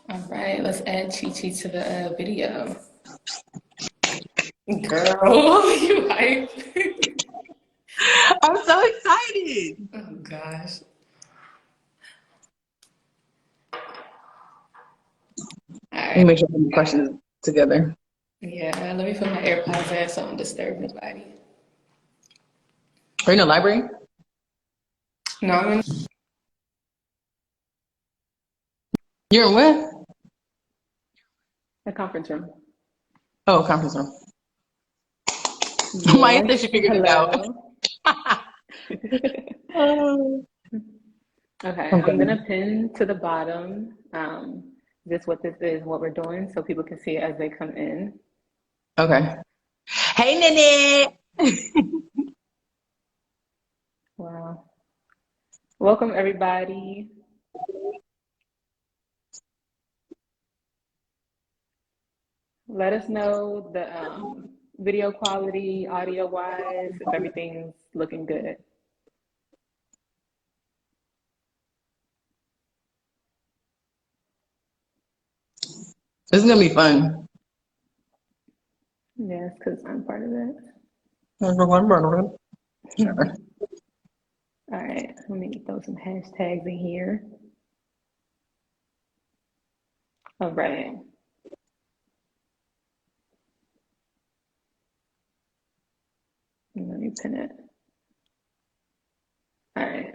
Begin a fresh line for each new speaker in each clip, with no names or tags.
All right, let's add Chi Chi to the video. Girl, you hype.
I'm so excited.
Oh gosh. All
Let me
right.
make sure I put the questions together.
Yeah, let me put my AirPods in so I don't disturb nobody.
Are you in the library?
No, I'm in
You're in where?
the conference room.
Oh, conference room. Maya
Yes,
said she figured it out.
hello.
Oh,
Okay,
I'm
I'm
good.
gonna pin to the bottom just what this is, what we're doing, so people can see it as they come in.
Okay. Hey, Nene.
Wow. Welcome everybody. Let us know the video quality, audio wise, if everything's looking good.
This is gonna be fun.
Yes, because I'm part of it.
Sure.
All right, let me throw some hashtags in here. All right, let me pin it. All right,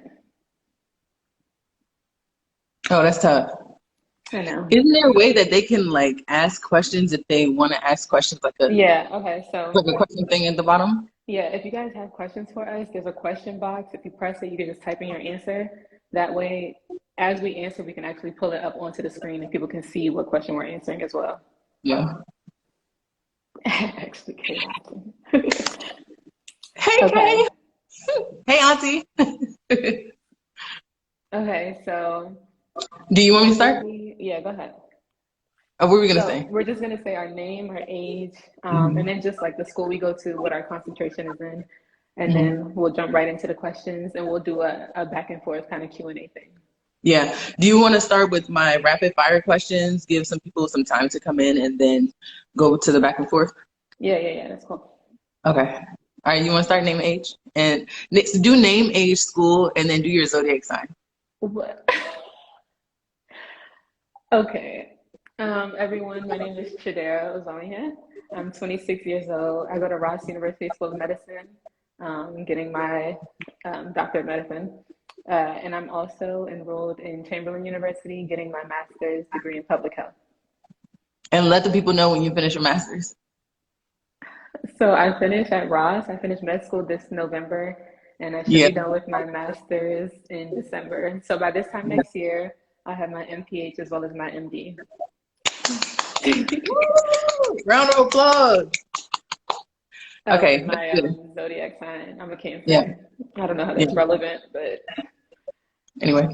Oh, that's tough.
I know.
Isn't there a way that they can like ask questions if they want to ask questions
Yeah, okay, so
like a question thing at the bottom?
yeah, if you guys have questions for us, there's a question box. If you press it, you can just type in your answer. That way, as we answer, we can actually pull it up onto the screen and people can see what question we're answering as well.
Yeah.
Actually, chaos.
Hey,
Okay.
Kay. Hey, Auntie.
Okay, so
Do you want me to
before
start?
we, yeah, go ahead.
What were we gonna
So
say?
we're just gonna say our name, our age, and
Mhm.
then just like the school we go to, what our concentration is in, and
Mhm.
then we'll jump right into the questions, and we'll do a back and forth kind of Q&A thing.
Yeah. Do you want to start with my rapid fire questions, give some people some time to come in, and then go to the back and forth?
Yeah, yeah, yeah, that's cool.
Okay. All right. You want to start name, age, and next do name, age, school, and then do your zodiac sign.
What? Okay. Everyone, my name is Chidera Uzowihe. I'm 26 years old. I go to Ross University School of Medicine, getting my doctorate of medicine. And I'm also enrolled in Chamberlain University, getting my master's degree in public health.
And let the people know when you finish your masters.
So I finished at Ross. I finished med school this November, and I should
Yeah.
be done with my master's in December. So by this time next year, I have my MPH as well as my MD.
Woo! Round of applause.
Oh,
Okay,
and
that's
my
good.
zodiac sign, I'm a
Yeah.
Cancer. I don't know how
Yeah.
that's relevant, but
Anyway.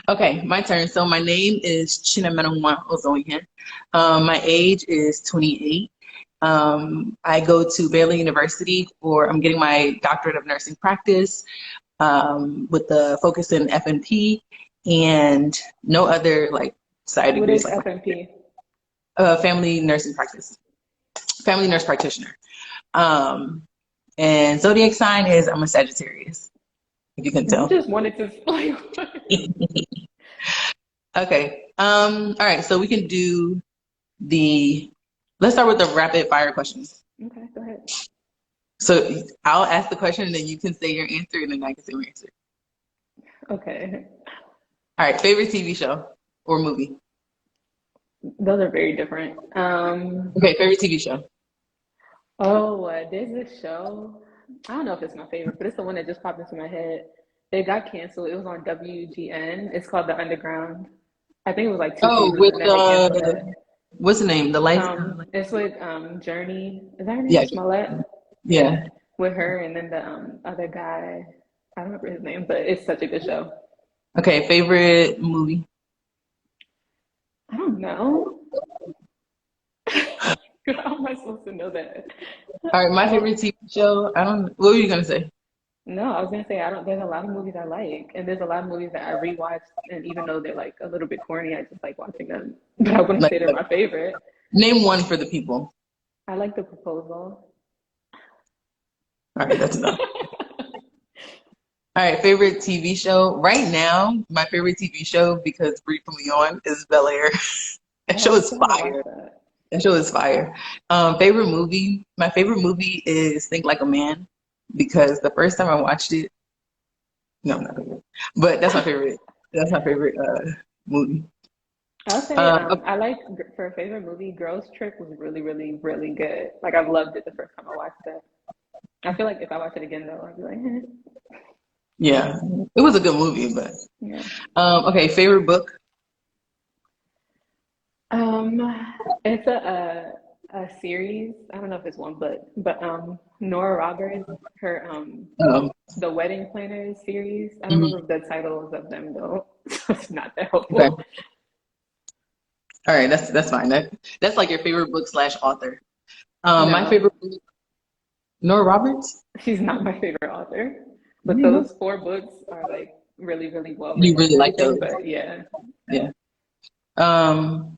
Okay, my turn. So my name is Chinaemerenwa and Uzowihe. My age is 28. I go to Baylor University for I'm getting my doctorate of nursing practice with the focus in FNP and no other like side
what
degrees
is
like
FNP?
family nursing practice, family nurse practitioner. Um, and zodiac sign is I'm a Sagittarius, if you can
You
tell.
just wanted to like
Okay. All right. So we can do the. Let's start with the rapid fire questions.
Okay, go ahead.
So I'll ask the question, and then you can say your answer, and then I can say my answer.
Okay.
All right. Favorite TV show or movie?
Those are very different.
Okay. Favorite TV show.
Oh, there's this show. I don't know if it's my favorite, but it's the one that just popped into my head. It got canceled. It was on WGN. It's called The Underground. I think it was like two
Oh,
seasons
with
and then they canceled it.
what's the name? The light.
It's with Journey. Is that her name?
Yeah.
Smollett? Yeah,
Yeah.
with her and then the other guy. I don't remember his name, but it's such a good show.
Okay. Favorite movie.
I don't know. How am I supposed to know that?
All right. My
I don't.
favorite TV show. I don't. What were you gonna say?
No, I was gonna say I don't. There's a lot of movies I like, and there's a lot of movies that I rewatch, and even though they're like a little bit corny, I just like watching them. But I wouldn't
Like,
say they're my favorite.
name one for the people.
I like The Proposal.
All right, that's enough. All right, favorite TV show. Right now, my favorite TV show, because Brie put me on, is Bel Air. That
Oh,
show
I
is
still haven't watched
fire.
that.
That show is fire. Favorite movie. My favorite movie is Think Like a Man, because the first time I watched it, no, not good. But that's my favorite. That's my favorite movie.
I'll say
Okay,
I like for a favorite movie, Girls Trip was really, really, really good. Like I've loved it the first time I watched it. I feel like if I watch it again though, I'd be like,
yeah, it was a good movie, but
yeah.
okay, favorite book.
Um, it's a series. I don't know if it's one, but Nora Roberts, her
Um,
the Wedding Planners series. I don't
mhm,
remember the titles of them though, so it's not that
okay,
helpful.
all right, that's fine. That's like your favorite book slash author. My
No,
favorite book, Nora Roberts.
she's not my favorite author, but
Mhm.
those four books are like really, really well
You
written and
really like
everything.
those,
But yeah,
yeah.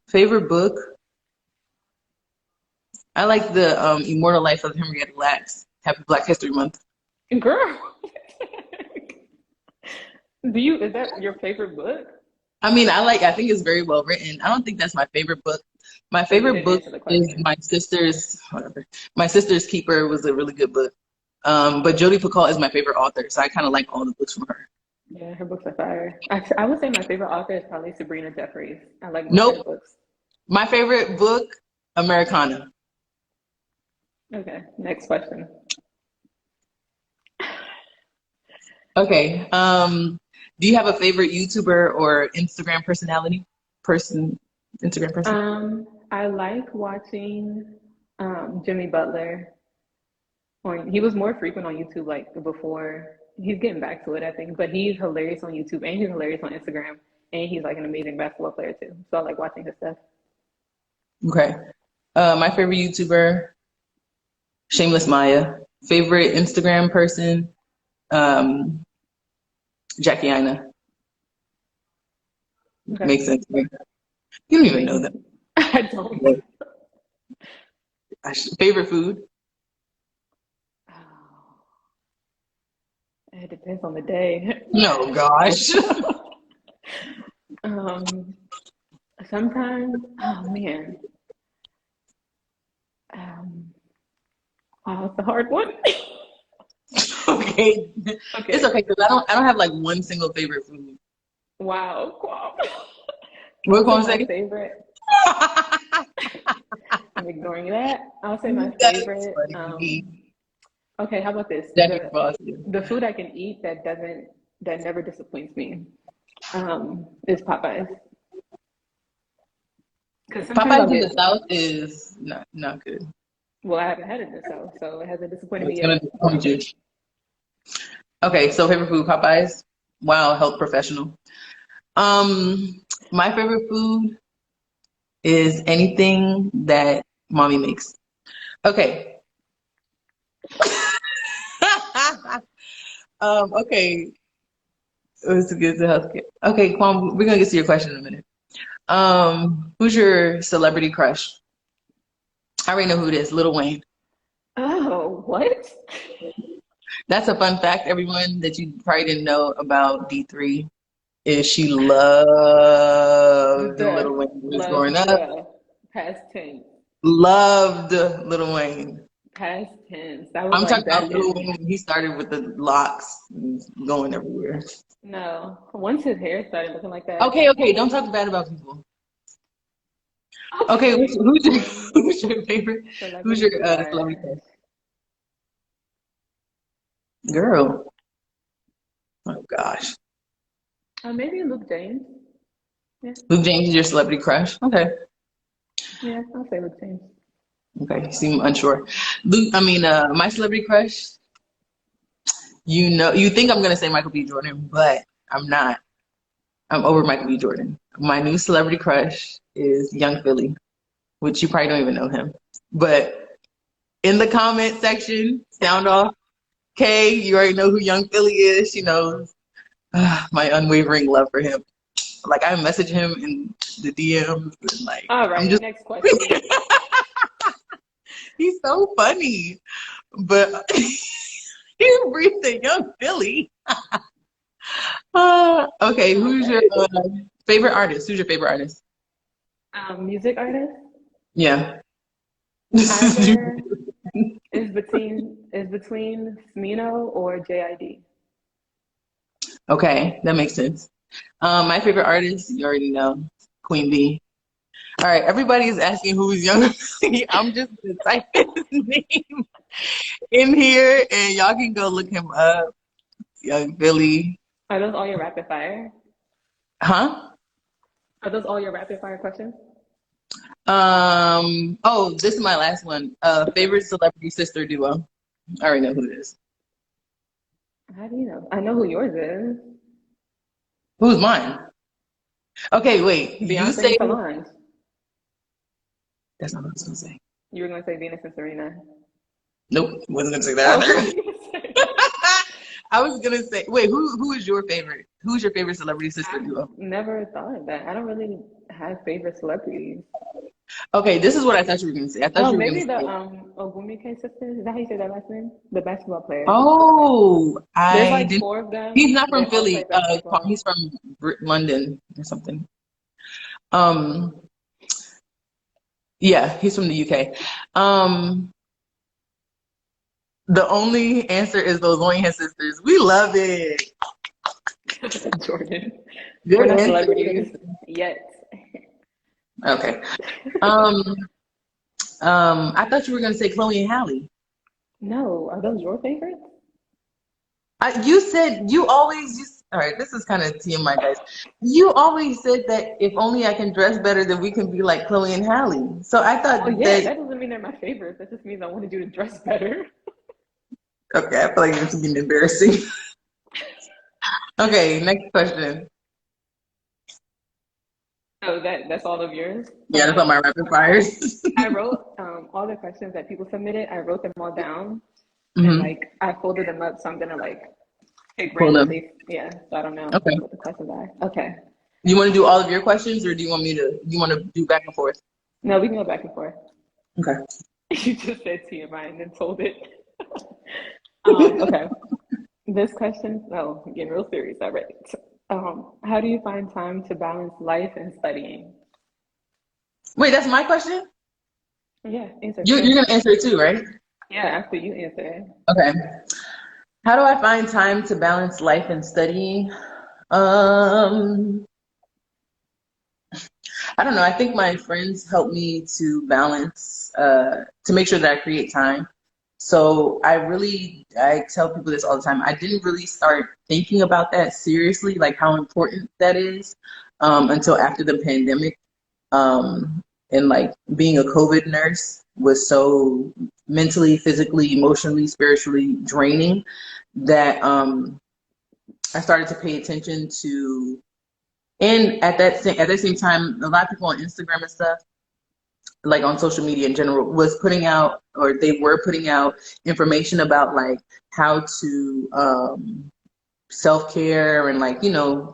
Favorite book. I like the Immortal Life of Henrietta Lacks. Happy Black History Month.
girl, is that your favorite book?
I mean, I think it's very well written. I don't think that's my favorite book. My
So you
favorite
didn't
book
answer the
is
question.
my sister's, whatever. My Sister's Keeper was a really good book. But Jodi Picoult is my favorite author, so I kind of like all the books from her.
Yeah, her books are fire. I would say my favorite author is probably Sabrina Jeffries. I like most of her
Nope.
books.
My favorite book, Americana.
Okay, next question.
Okay. Do you have a favorite YouTuber or Instagram personality? Person, Instagram person?
I like watching Jimmy Butler. He was more frequent on YouTube like before. He's getting back to it, I think, but he's hilarious on YouTube and he's hilarious on Instagram, and he's like an amazing basketball player too. So I like watching his stuff.
Okay. My favorite YouTuber, Shameless Maya. Favorite Instagram person, um, Jackie Aina.
Okay,
Makes sense to me. You don't even know
maybe
them.
I don't.
But, favorite food?
Oh, it depends on the day.
No, gosh.
Um, sometimes, oh man, um, wow, it's a hard one.
Okay. It's
Okay,
okay because I don't have like one single favorite food.
wow, wow.
What
I'll say
gonna
my
say?
favorite. I'm ignoring that. I'll say my
That's
favorite.
funny.
Okay, how about this?
Jackie Foster.
The food I can eat that never disappoints me is Popeyes. Because sometimes I'll
Popeyes in the
get,
South is not good.
well, I haven't had it this so it hasn't disappointed me
It's gonna
yet.
disappoint you. Okay, so favorite food, Popeyes. Wow, health professional. My favorite food is anything that mommy makes. Okay. Okay. It's good to healthcare. Okay, Kwam, we're gonna get to your question in a minute. Who's your celebrity crush? I already know who it is, Lil Wayne.
Oh, what?
That's a fun fact, everyone, that you probably didn't know about D3 is she loved Lil
The
Wayne when she was growing
love
up.
the past tense.
Loved Lil Wayne.
Past tense. That was
I'm
like
talking
back
about Lil
in,
Wayne when he started with the locks and going everywhere.
no, once his hair started looking like that.
Okay, don't talk bad about people. Okay,
Okay.
who's your favorite? Who's
Celebrity
your celebrity
crush.
crush? Girl. Oh gosh.
Maybe Luke James. Yeah,
Luke James is your celebrity crush? Okay.
yeah, I'll say Luke James.
Okay, you seem unsure. My celebrity crush, you think I'm gonna say Michael B. Jordan, but I'm not. I'm over Michael B. Jordan. My new celebrity crush is Young Philly, which you probably don't even know him. But in the comment section, sound off. Kay, you already know who Young Philly is. She knows my unwavering love for him. Like I message him in the DMs and like
All
I'm
right,
just
next question.
he's so funny. But he breathed a Young Philly. Okay, who's your
Okay.
favorite artist? Who's your favorite artist?
Music artist?
Yeah.
Either is between Smino or JID.
Okay, that makes sense. My favorite artist, you already know, Queen Bee. All right, everybody is asking who's Young Philly. I'm just gonna type his name in here, and y'all can go look him up. Young Philly.
Are those all your rapid fire?
Huh?
Are those all your rapid fire questions?
Oh, this is my last one. Favorite celebrity sister duo. I already know who it is.
How do you know? I know who yours is.
Who's mine? Okay, wait. You
Beyonce and
say
Solange.
that's not what I was gonna say.
You were gonna say Venus and Serena.
Nope, wasn't gonna say
Oh,
that
what were
either.
you gonna say?
I was gonna say, wait, who is your favorite? Who's your favorite celebrity sister
I've
duo?
never thought of that. I don't really have favorite celebrities.
Okay, this is what I thought you were gonna say. I thought
Oh,
you were gonna
maybe the
say,
Ogumike sisters. Is that how you say that last name? The basketball players.
oh,
There's
I
like
didn't.
four of them.
He's not
They
from
all play
Philly. He's
basketball.
from London or something. Um, yeah, he's from the UK. Um, the only answer is those Loinham sisters. We love it.
Jordan. We're
Good
not
answer.
celebrities yet.
Okay. Um, I thought you were gonna say Chloe and Halle.
No, are those your favorites?
You said you always used. All right, this is kind of TMI, guys. You always said that if only I can dress better, then we can be like Chloe and Halle. So I
Well,
thought
yeah,
that.
that doesn't mean they're my favorites. That just means I wanted you to dress better.
Okay, I feel like this is getting embarrassing. Okay, next question.
Oh, that's all of yours?
Yeah, that's
Okay.
on my rapid fires.
I wrote all the questions that people submitted. I wrote them all down and
Hmm.
like I folded them up. So I'm gonna like pick
Hold up.
randomly. Yeah, so I don't know
Okay.
what the questions are. Okay.
You want to do all of your questions, or do you want me to? You want to do back and forth?
No, we can go back and forth.
Okay.
You just said TMI and then told it. Okay. This question, oh, I'm getting real serious already. How do you find time to balance life and studying?
Wait, that's my question.
Yeah, answer
You're
first.
gonna answer it too, right?
Yeah, after you answer.
Okay. How do I find time to balance life and studying? Um, I don't know. I think my friends help me to balance, to make sure that I create time. So I tell people this all the time. I didn't really start thinking about that seriously, like how important that is, until after the pandemic. And like being a COVID nurse was so mentally, physically, emotionally, spiritually draining that I started to pay attention to. And at that same time, a lot of people on Instagram and stuff, like on social media in general, was putting out, or they were putting out information about like how to self care and like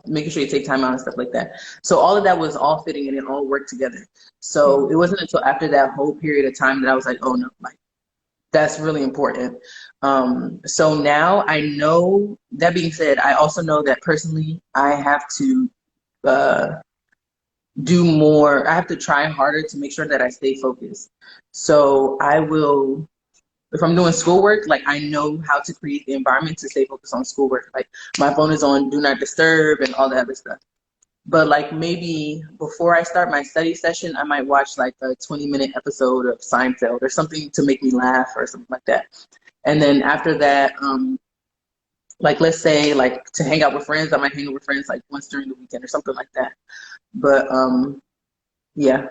making sure you take time out and stuff like that. So all of that was all fitting and it all worked together. So it
Mhm.
wasn't until after that whole period of time that I was like, oh no, like that's really important. So now I know. That being said, I also know that personally, I have to uh, do more. I have to try harder to make sure that I stay focused. So I will, if I'm doing schoolwork, like I know how to create the environment to stay focused on schoolwork. Like my phone is on do not disturb and all that other stuff. But like maybe before I start my study session, I might watch like a 20-minute episode of Seinfeld or something to make me laugh or something like that. And then after that, like let's say like to hang out with friends, I might hang out with friends like once during the weekend or something like that. But yeah,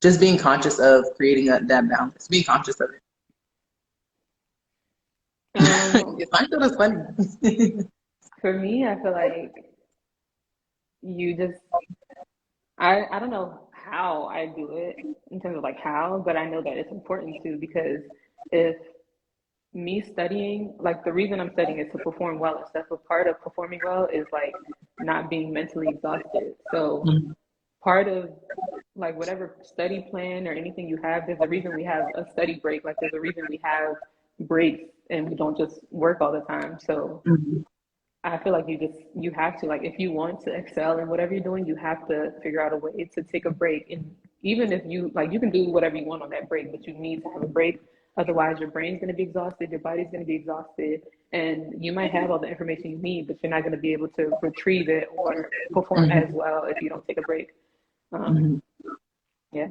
just being conscious of creating that balance, being conscious of it.
Um,
Yes, Seinfeld is funny.
for me, I feel like you just I don't know how I do it in terms of like how, but I know that it's important too because if me studying, like the reason I'm studying is to perform well and stuff. But part of performing well is like not being mentally exhausted. So
Mhm.
part of like whatever study plan or anything you have, there's a reason we have a study break. Like there's a reason we have breaks and we don't just work all the time. So
Mhm.
I feel like you have to like if you want to excel in whatever you're doing, you have to figure out a way to take a break. And even if you like you can do whatever you want on that break, but you need to have a break. Otherwise your brain's gonna be exhausted, your body's gonna be exhausted, and you might have all the information you need, but you're not gonna be able to retrieve it or perform as
Mhm.
well if you don't take a break. Um,
Mhm.
yeah.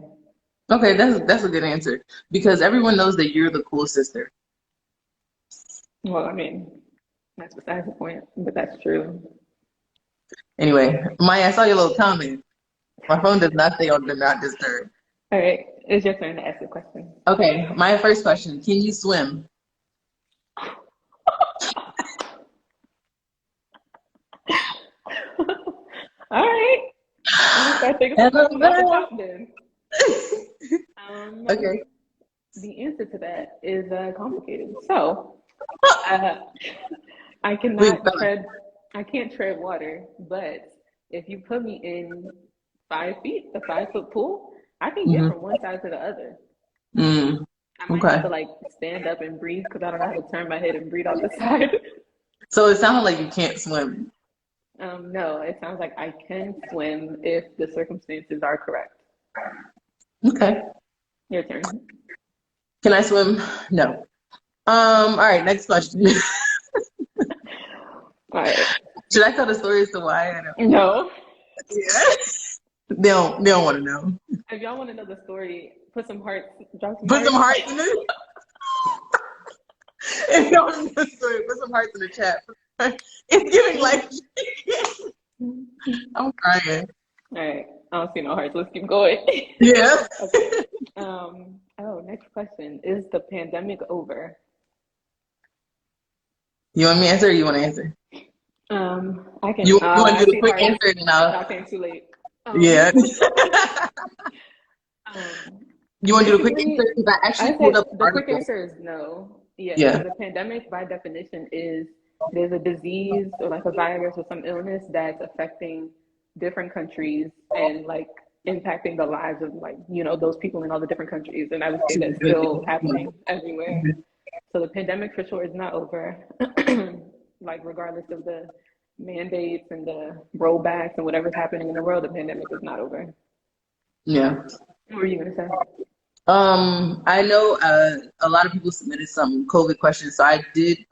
Okay, that's a good answer because everyone knows that you're the cool sister.
Well, I mean, that's besides the point, but that's true.
Anyway, Maya, I saw your little comment. My phone does not stay on do not disturb.
All right, it's your turn to ask a question.
Okay, my first question: can you swim?
All right, let me start thinking some
Hello
questions off the
there.
top then. Um,
Okay.
the answer to that is complicated. So, uh, I
Wait,
cannot tread, I can't tread water, but if you put me in 5 feet, a 5 foot pool, I can get
mm-hmm.
from one side to the other.
Mm,
I might have
okay.
to like stand up and breathe because I don't know how to turn my head and breathe out the side.
So it sounded like you can't swim.
No, it sounds like I can swim if the circumstances are correct.
Okay.
Your turn.
Can I swim? No. All right, next question.
All right.
Should I tell the story as to why? I don't.
No.
Yeah. They don't want to know.
If y'all want to know the story, put some hearts, drop some
Put some
hearts.
hearts in it. If you don't know the story, put some hearts in the chat. It's giving
All
life. I'm crying.
right. I don't see no hearts. Let's keep going.
Yeah.
Okay. Next question. Is the pandemic over?
You want me to answer or you want to answer?
I can.
You want to
I
do the
see
quick
hearts.
answer and then I'll.
Y'all came too late. Um,
Yeah.
um,
You want to do the quick answer?
basically,
Because I
I
actually pulled
said
up an
the quick
article.
answer is no. Yeah.
Yeah.
So the pandemic, by definition, is there's a disease or like a virus or some illness that's affecting different countries and like impacting the lives of like those people in all the different countries. And I would say that's still happening everywhere. So the pandemic for sure is not over. Like regardless of the mandates and the rollbacks and whatever's happening in the world, the pandemic is not over.
Yeah.
What were you gonna say?
I know a lot of people submitted some COVID questions, so I did.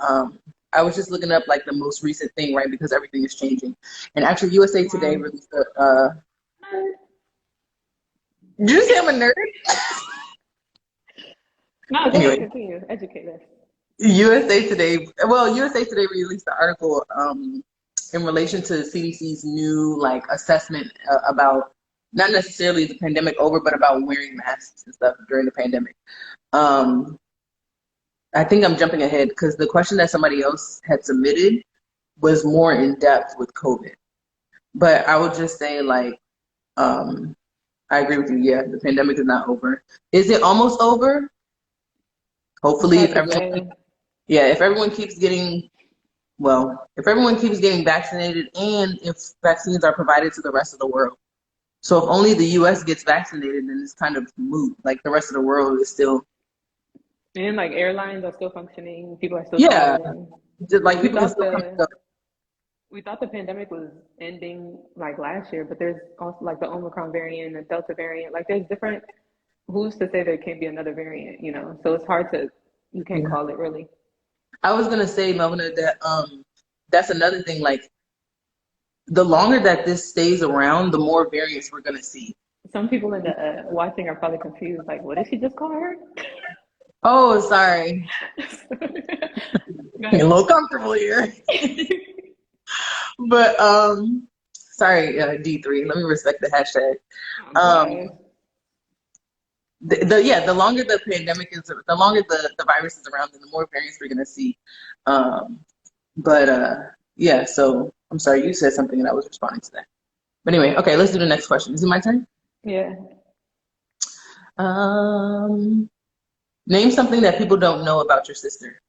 I was just looking up like the most recent thing, right? Because everything is changing. And actually, USA Today
Um,
released a. Did you say I'm a nerd?
no, go ahead,
Anyway,
continue. Educate us.
USA Today. Well, USA Today released an article in relation to CDC's new like assessment about not necessarily the pandemic over, but about wearing masks and stuff during the pandemic. Um, I think I'm jumping ahead because the question that somebody else had submitted was more in depth with COVID. But I would just say, like, um, I agree with you. Yeah, the pandemic is not over. Is it almost over?
It's
Hopefully,
hard
if
to
everyone,
say.
yeah, if everyone keeps getting, well, if everyone keeps getting vaccinated and if vaccines are provided to the rest of the world. So if only the US gets vaccinated, then it's kind of moot. Like the rest of the world is still,
And like airlines are still functioning, people are still
yeah,
traveling.
just like
We
people can
thought
still come and
the
stuff.
we thought the pandemic was ending like last year, but there's also like the Omicron variant, the Delta variant. Like there's different. Who's to say there can't be another variant? So it's hard to. You can't
Yeah.
call it really.
I was gonna say, Melvina, that that's another thing. Like the longer that this stays around, the more variants we're gonna see.
Some people in the watching are probably confused. Like, what did she just call her?
Oh, sorry.
Go
Getting a
ahead.
little comfortable here. But sorry, D3. Let me respect the hashtag.
I'm
Um,
biased.
the longer the pandemic is, the longer the virus is around, then the more variants we're gonna see. Um, but yeah. So I'm sorry, you said something and I was responding to that. But anyway, okay, let's do the next question. Is it my turn?
Yeah.
Um, name something that people don't know about your sister.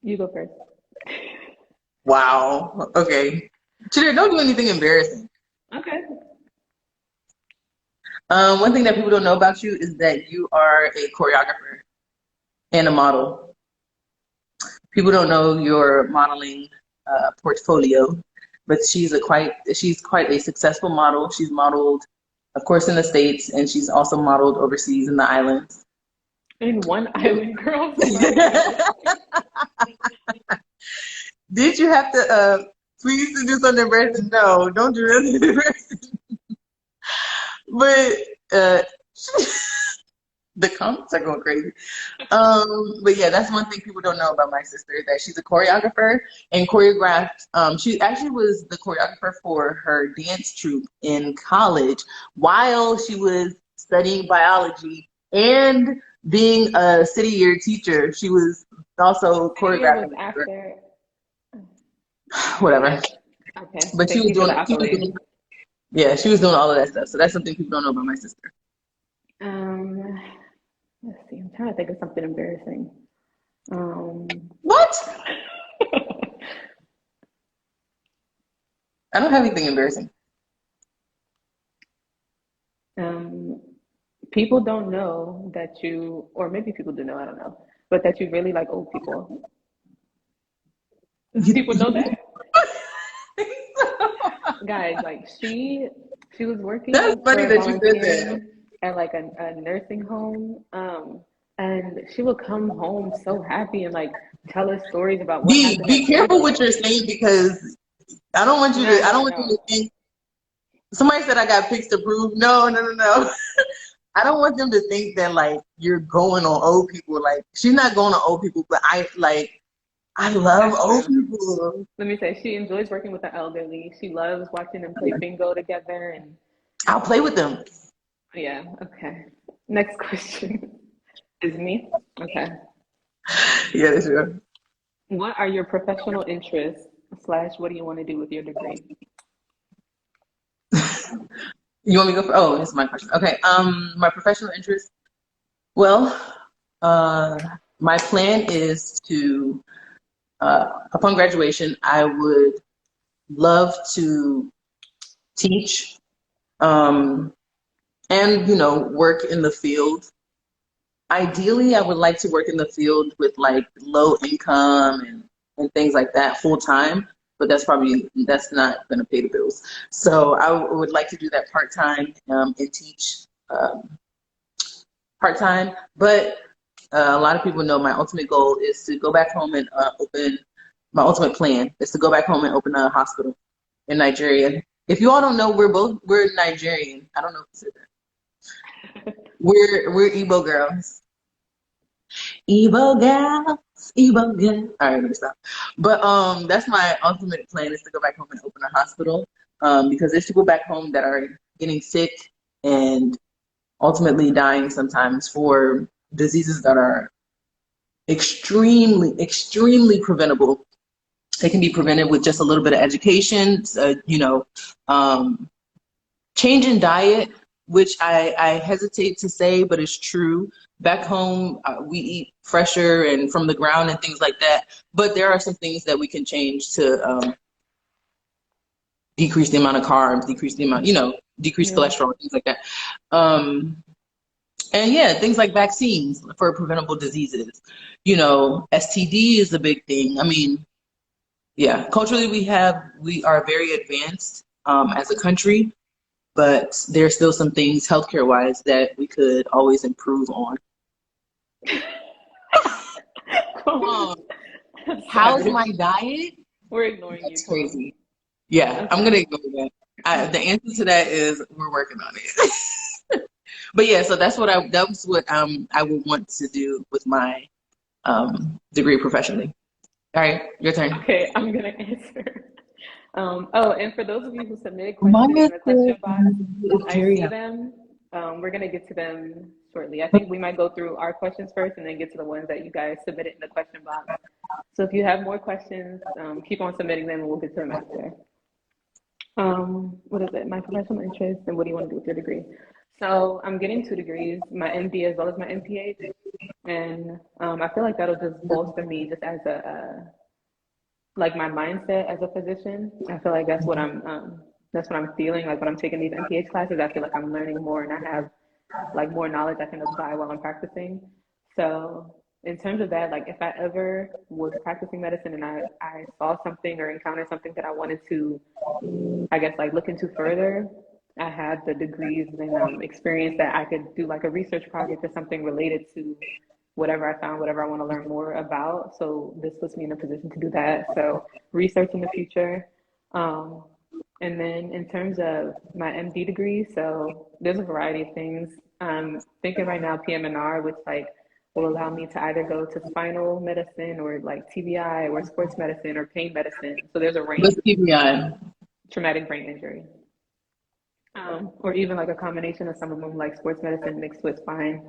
You go first.
Wow. Okay. Chidera, don't do anything embarrassing.
Okay.
One thing that people don't know about you is that you are a choreographer and a model. People don't know your modeling portfolio, but she's quite a successful model. She's modeled, of course, in the States, and she's also modeled overseas in the islands.
In one island, girl. I'm sorry.
Did you have to please do something embarrassing? No, don't do anything embarrassing. But uh the comments are going crazy. But yeah, that's one thing people don't know about my sister, that she's a choreographer and choreographed. She actually was the choreographer for her dance troupe in college while she was studying biology and being a city year teacher. She was also
City year was
choreographing for
after.
whatever.
Okay.
But
Thank you for the
she was
accolade.
doing, yeah, she was doing all of that stuff. So that's something people don't know about my sister.
Um, let's see. I'm trying to think of something embarrassing. Um,
What? I don't have anything embarrassing.
um, people don't know that you, or maybe people do know, I don't know, but that you really like old people. People know that? Guys, like she was
That's
working
funny
for
that you said that.
volunteering at like a nursing home. And she would come home so happy and like tell us stories about what happened
Be
at
careful
church.
what you're saying because I don't
No,
want you to
no.
think somebody said I got pics to prove. No, no, no, no. I don't want them to think that like you're going on old people. Like she's not going on old people, but I love
That's
old
true.
people.
Let me say, she enjoys working with the elderly. She loves watching them play bingo together. And
I'll play with them.
yeah, okay. Next question is me. Okay.
Yeah, that's true.
What are your professional interests slash what do you want to do with your degree?
You want me to go for, oh, this is my question. Okay. My professional interest. Well, uh my plan is to upon graduation, I would love to teach um, and work in the field. Ideally, I would like to work in the field with like low income and things like that full time, but that's not going to pay the bills. So I would like to do that part time and teach part time. But a lot of people know my ultimate goal is to go back home and open. My ultimate plan is to go back home and open a hospital in Nigeria. If you all don't know, we're Nigerian. I don't know if you said that. We're Igbo girls. Igbo girls, Igbo girls. All right, let me stop. But that's my ultimate plan is to go back home and open a hospital. Because there's people back home that are getting sick and ultimately dying sometimes for diseases that are extremely preventable. It can be prevented with just a little bit of education, um, change in diet, which I hesitate to say, but it's true. Back home, we eat fresher and from the ground and things like that. But there are some things that we can change to decrease the amount of carbs, decrease the amount, decrease
Yeah.
cholesterol, things like that. Um, and yeah, things like vaccines for preventable diseases. STD is a big thing. I mean, yeah, culturally we are very advanced as a country, but there's still some things healthcare wise that we could always improve on. Um,
I'm
how's
sorry.
my diet?
We're ignoring you,
That's
Kwam.
crazy. Yeah, I'm
Okay.
gonna ignore that. The answer to that is we're working on it. But yeah, so that's what I would want to do with my degree professionally. All right, your turn.
Okay, I'm gonna answer. Oh, and for those of you who submitted
My
questions in the
answer
question box,
is
I
carry
see
out.
them. We're gonna get to them shortly. I think we might go through our questions first and then get to the ones that you guys submitted in the question box. So if you have more questions, keep on submitting them and we'll get to them after. What is it? My professional interest and what do you want to do with your degree? So I'm getting two degrees, my MD as well as my MPH. And I feel like that'll just bolster me just as like my mindset as a physician. I feel like that's what I'm feeling. Like when I'm taking these MPH classes, I feel like I'm learning more and I have like more knowledge I can apply while I'm practicing. So in terms of that, like if I ever was practicing medicine and I saw something or encountered something that I wanted to, I guess, like look into further, I had the degrees and experience that I could do like a research project or something related to whatever I found, whatever I want to learn more about. So this puts me in a position to do that. So research in the future. Um, and then in terms of my MD degree, so there's a variety of things. I'm thinking right now PM&R, which like will allow me to either go to spinal medicine or like TBI or sports medicine or pain medicine. So there's a
Let's
range,
keep me on.
traumatic brain injury, or even like a combination of some of them, like sports medicine mixed with spine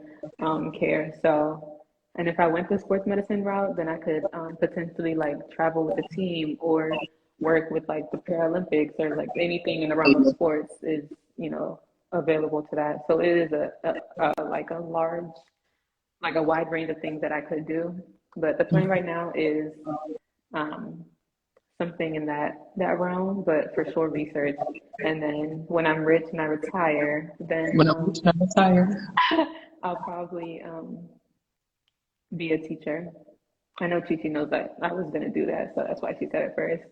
care. So, and if I went the sports medicine route, then I could potentially like travel with a team or work with like the Paralympics or like anything in the realm of sports is, you know, available to that. So it is a like a large, like a wide range of things that I could do. But the plan right now is um, something in that realm, but for sure research. And then when I'm rich and I retire, then
When I'm trying to retire.
I'll probably be a teacher. I know Chi knows that I was gonna do that, so that's why she said it first.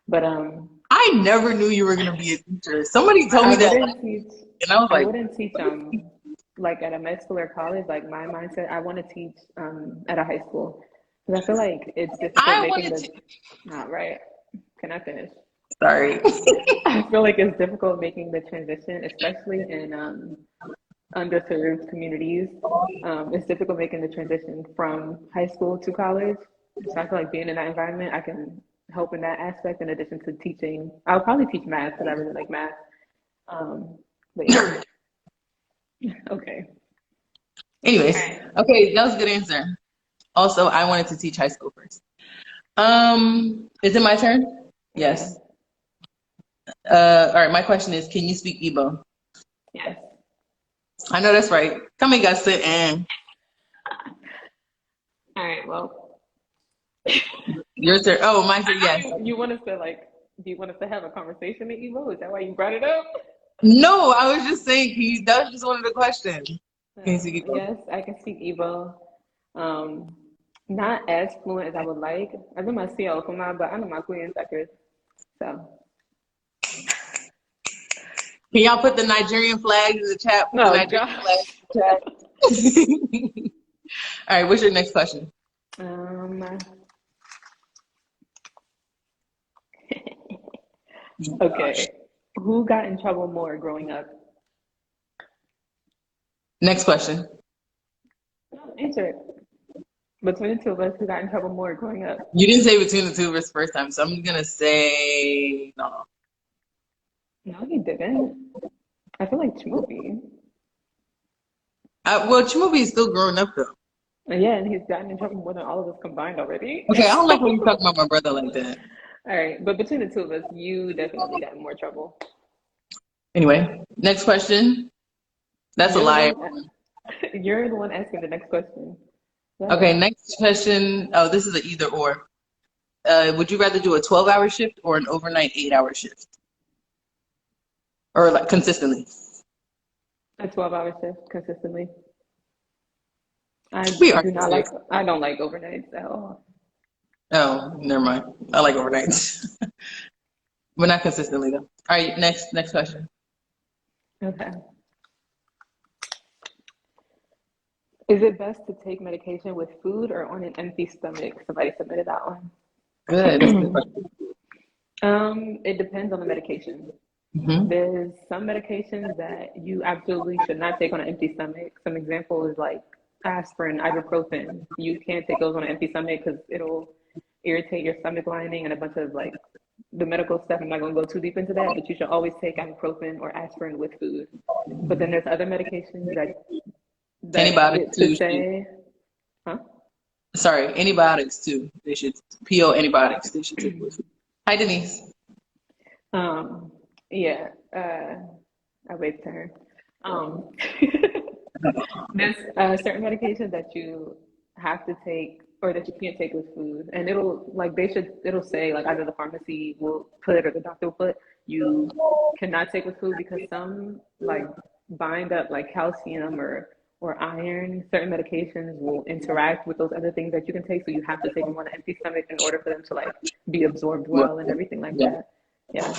But
I never knew you were gonna be a teacher. Somebody told
I
me that,
wouldn't teach.
and I was
I
like,
wouldn't teach like at a med school or college. Like my mindset, I want to teach at a high school because I feel like it's difficult
I
making
wanted
the.
to.
Not right. Can I finish?
Sorry.
I feel like it's difficult making the transition, especially in underserved communities. It's difficult making the transition from high school to college. So I feel like being in that environment, I can help in that aspect in addition to teaching. I'll probably teach math because I really like math. Um, but yeah, okay. All
Anyways,
right.
okay, that was a good answer. Also, I wanted to teach high school first. Is it my turn?
Yeah.
Yes. All right. My question is, can you speak Igbo?
Yes.
I know that's right. Come and got sit and
All right. Well,
your turn. Oh, my turn. Yes.
you want us to like, do you want us to have a conversation in Evo? Is that why you brought it up?
No, I was just saying. Can you, that was just one of the questions. Can you speak Igbo?
Yes, I can speak Igbo. Um, not as fluent as I would like. I do my CL Kuma, but I know my Queen sectors. So,
Can y'all put the Nigerian flag in the chat? Put the
oh
Nigerian flag
gosh.
in the chat. All right. What's your next question?
Um, okay. Who got in trouble more growing up?
Next question.
Answer it. Between the two of us, who got in trouble more growing up?
You didn't say between the two of us first time, so I'm gonna say no.
No, he didn't. I feel like Chimobi.
Well, Chimubi is still growing up though.
Yeah, and he's gotten in trouble more than all of us combined already.
Okay, I don't like when you talk about my brother like that.
All right, but between the two of us, you definitely got in more trouble.
Anyway, next question. That's a
You're the
lie.
one. You're the one asking the next question. Go
Okay,
ahead.
next question. Oh, this is an either or. Would you rather do a 12-hour shift or an overnight 8-hour shift? Or like consistently?
A 12-hour shift consistently. I
We are
do
the
not
same.
like. I don't like overnights at all.
Oh, never mind. I like overnights. But not consistently though. All right, next question.
Okay. Is it best to take medication with food or on an empty stomach? Somebody submitted that
Good. That's a good
one.
question.
It depends on the medication.
Hmm.
There's some medications that you absolutely should not take on an empty stomach. Some examples like aspirin, ibuprofen. You can't take those on an empty stomach because it'll irritate your stomach lining and a bunch of like the medical stuff. I'm not going to go too deep into that, but you should always take ibuprofen or aspirin with food. But then there's other medications that
Antibiotics
it to
too.
say, huh?
Sorry, antibiotics too. They should PO antibiotics. They should take with. Hi, Denise.
Um, yeah, I waved to her. Um, there's certain medications that you have to take or that you can't take with food. And it'll say like either the pharmacy will put or the doctor will put you cannot take with food because some like bind up like calcium or iron. Certain medications will interact with those other things that you can take, so you have to take them on an empty stomach in order for them to like be absorbed
Well,
well and everything like
yeah,
that. Yeah.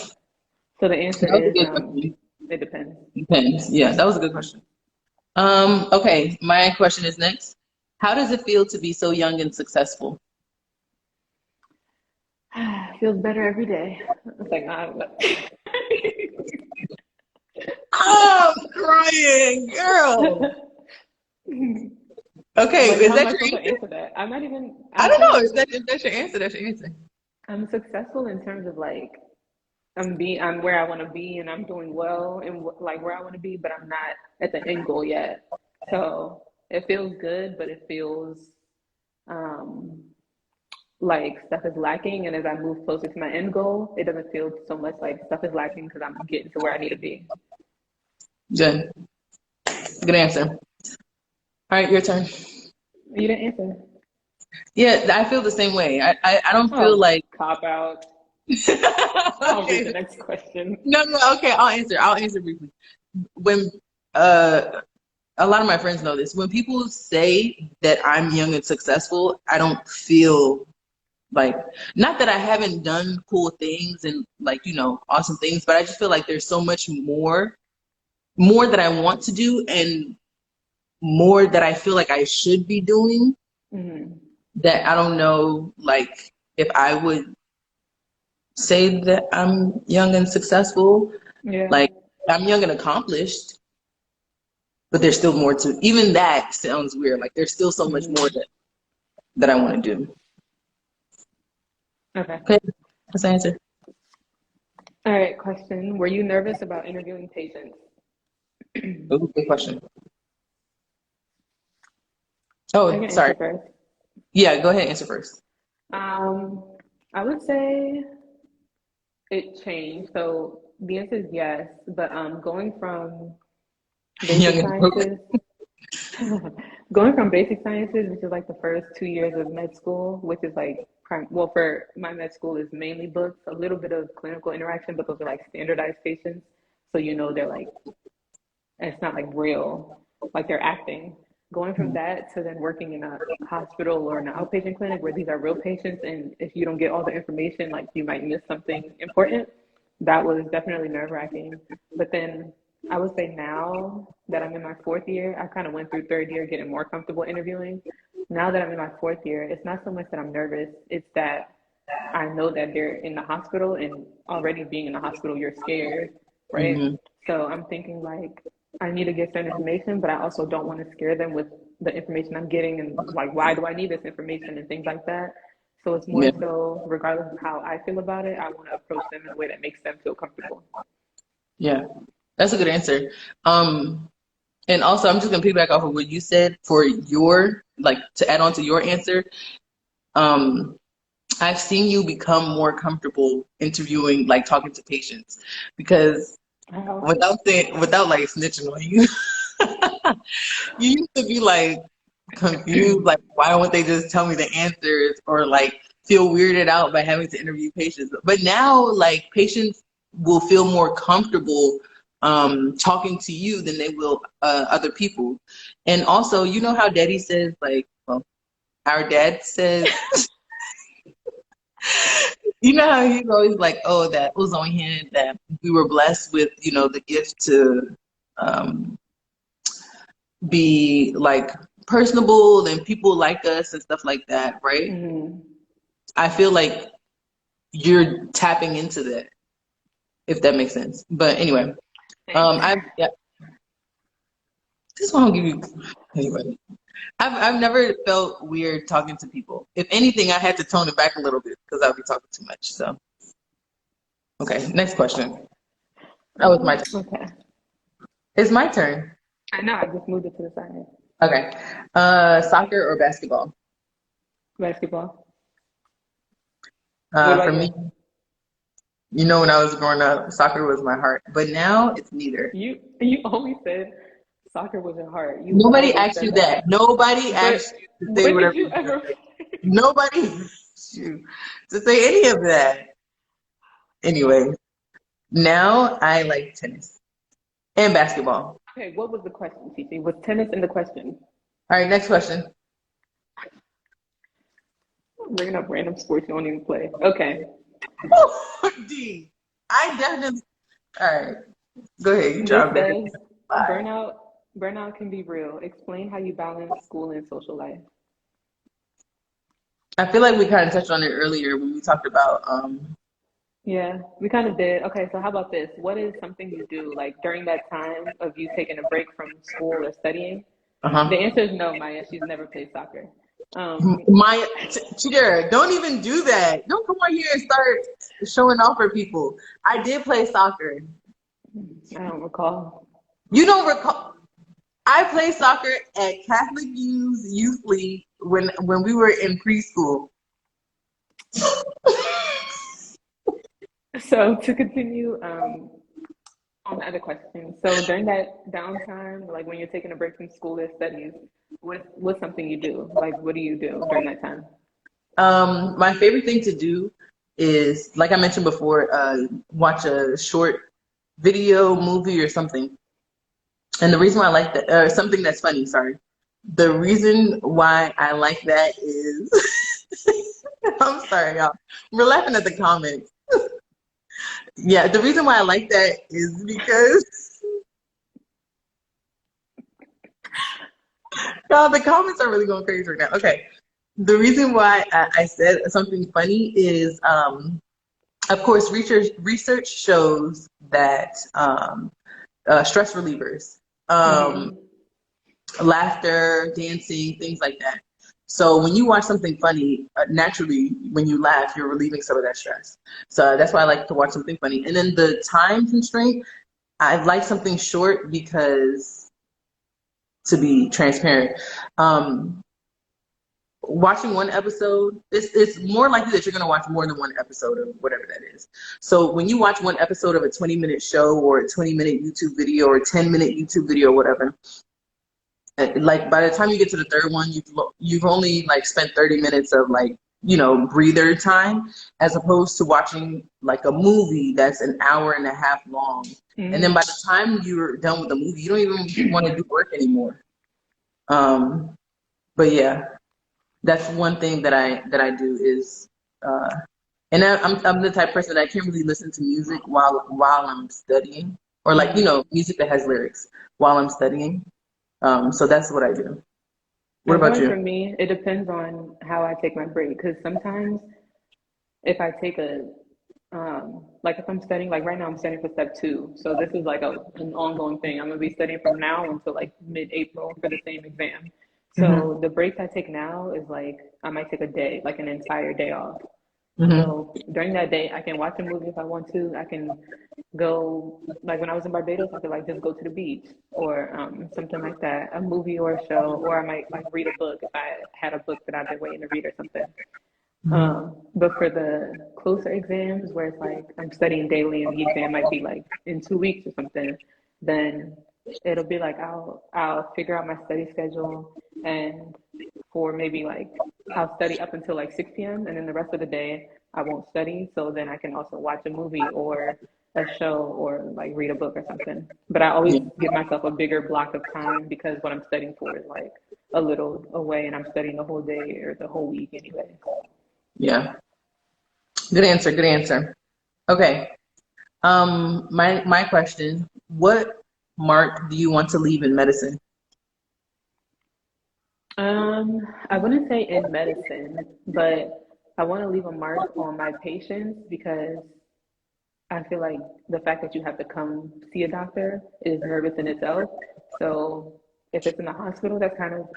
So the answer
that was a
is
good question.
it depends.
Depends. Yeah, that was a good question. Okay, my question is next. How does it feel to be so young and successful?
Feels better every day. It's like
I'm crying, girl. Okay,
like
is
how am
that
I
your
supposed to
answer?
answer that? I'm not even.
I
I'm
don't
kind
know.
of.
If that's your answer, that's your answer.
I'm successful in terms of like I'm where I want to be and I'm doing well and like where I want to be, but I'm not at the end goal yet. So it feels good, but it feels um like stuff is lacking. And as I move closer to my end goal, it doesn't feel so much like stuff is lacking because I'm getting to where I need to be.
Good. Good answer. All right, your turn.
You didn't answer.
Yeah, I feel the same way. I don't feel
Oh,
like
cop out. I'll read the
okay.
next question.
No, no, okay, I'll answer. I'll answer briefly. When uh a lot of my friends know this. When people say that I'm young and successful, I don't feel like not that I haven't done cool things and like, awesome things, but I just feel like there's so much more that I want to do and more that I feel like I should be doing
Hmm.
that I don't know like if I would say that I'm young and successful.
Yeah.
Like I'm young and accomplished, but there's still more to even that sounds weird. Like there's still so much more
Hmm.
that I want to do.
Okay.
Okay, that's the answer.
All right, question. Were you nervous about interviewing patients?
Ooh, good question.
I
Oh,
can answer
sorry.
first.
Yeah, go ahead and answer first.
Um, I would say it changed. So the answer is yes, but going from
Young
basic
and broke.
sciences, going from basic sciences, which is like the first 2 years of med school, which is like well, for my med school is mainly books, a little bit of clinical interaction, but those are like standardized patients, so they're like it's not like real, like they're acting. Going from that to then working in a hospital or an outpatient clinic where these are real patients, and if you don't get all the information, like you might miss something important, that was definitely nerve wracking. But then I would say now that I'm in my fourth year, I kind of went through third year getting more comfortable interviewing. Now that I'm in my fourth year, it's not so much that I'm nervous, it's that I know that they're in the hospital, and already being in the hospital, you're scared, right?
Hmm.
So I'm thinking like I need to get certain information, but I also don't want to scare them with the information I'm getting and like why do I need this information and things like that. So it's more
Yeah,
so regardless of how I feel about it, I want to approach them in a way that makes them feel comfortable.
yeah, that's a good answer. Um, and also, I'm just gonna piggyback off of what you said for your like to add on to your answer. Um, I've seen you become more comfortable interviewing, like talking to patients, because
Wow.
without like snitching on you, you used to be like confused, like why won't they just tell me the answers, or like feel weirded out by having to interview patients. But now, like patients will feel more comfortable talking to you than they will other people. And also, you know how Daddy says, like, well, our dad says. You know how he's always like, oh, that was on him, that we were blessed with, the gift to um, be like personable and people like us and stuff like that, right?
Hmm.
I feel like you're tapping into that, if that makes sense. But anyway,
Thanks.
I yeah, this one I'll give you anyway. I've never felt weird talking to people. If anything, I had to tone it back a little bit because I'll be talking too much. So okay, next question. Oh, it's my turn.
Okay.
It's my turn.
I know. I just moved it to the side.
Okay. Soccer or basketball?
Basketball. What
For
about
me,
you?
when I was growing up, soccer was my heart. But now it's neither.
You always said Soccer was your heart. You
Nobody
always
asked you
said
that.
that.
Nobody
But
asked you to say
when did
whatever
you
you just
ever
said. Nobody asked you to say any of that. Anyway, now I like tennis and basketball.
Okay, what was the question, Cece? Was tennis in the question?
All right, next question.
I'm bringing up random sports you don't even play. Okay.
D. I definitely. All right, go ahead. You
This
drop it.
says
Bye.
burnout burnout can be real. Explain how you balance school and social life.
I feel like we kind of touched on it earlier when we talked about.
Yeah, we kind of did. Okay, so how about this? What is something you do like during that time of you taking a break from school or studying? The
Uh-huh.
answer is no, Maya. She's never played soccer. Um,
My Chidera, don't even do that. Don't come on here and start showing off for people. I did play soccer.
I don't recall.
You don't recall. I played soccer at Catholic Youth League when we were in preschool.
So to continue on the other question, so during that downtime, like when you're taking a break from school or studies, what's something you do? Like, what do you do during that time?
My favorite thing to do is, like I mentioned before, watch a short video, movie, or something. And the reason why I like that, something that's funny, sorry. The reason why I like that is, I'm sorry, y'all. We're laughing at the comments. Yeah, the reason why I like that is because, y'all, the comments are really going crazy right now. Okay. The reason why I said something funny is, of course, research shows that stress relievers, um,
Hmm.
laughter, dancing, things like that. So when you watch something funny, naturally, when you laugh, you're relieving some of that stress. So that's why I like to watch something funny. And then the time constraint, I like something short because, to be transparent, um, watching one episode, it's more likely that you're going to watch more than one episode of whatever that is. So when you watch one episode of a 20-minute show or a 20-minute YouTube video or a 10-minute YouTube video, whatever, like by the time you get to the third one, you've only like spent 30 minutes of like, breather time, as opposed to watching like a movie that's an hour and a half long. And then by
Hmm.
the time you're done with the movie, you don't even want to do work anymore. Um, but yeah, that's one thing that I do is, uh, and I'm the type of person that I can't really listen to music while I'm studying, or like
Hmm.
music that has lyrics while I'm studying. So that's what I do. What
I feel
about
like for
you?
me, it depends on how I take my break. Because sometimes if I take like if I'm studying, like right now I'm studying for step two. So this is like an ongoing thing. I'm gonna be studying from now until like mid-April for the same exam.
Hmm.
So the breaks I take now is like I might take a day, like an entire day off.
Hmm.
So during that day, I can watch a movie if I want to. I can go, like when I was in Barbados, I could like just go to the beach or something like that, a movie or a show, or I might like read a book if I had a book that I've been waiting to read or something.
Hmm.
But for the closer exams where it's like I'm studying daily and the exam might be like in 2 weeks or something, then it'll be like I'll figure out my study schedule and for maybe like I'll study up until like 6 p.m. and then the rest of the day I won't study. So then I can also watch a movie or a show or like read a book or something. But I always
Yeah.
give myself a bigger block of time because what I'm studying for is like a little away and I'm studying the whole day or the whole week anyway.
Yeah. Good answer. Good answer. Okay. My question: what mark do you want to leave in medicine?
I wouldn't say in medicine, but I want to leave a mark on my patients because I feel like the fact that you have to come see a doctor is nervous in itself. So if it's in the hospital, that's kind of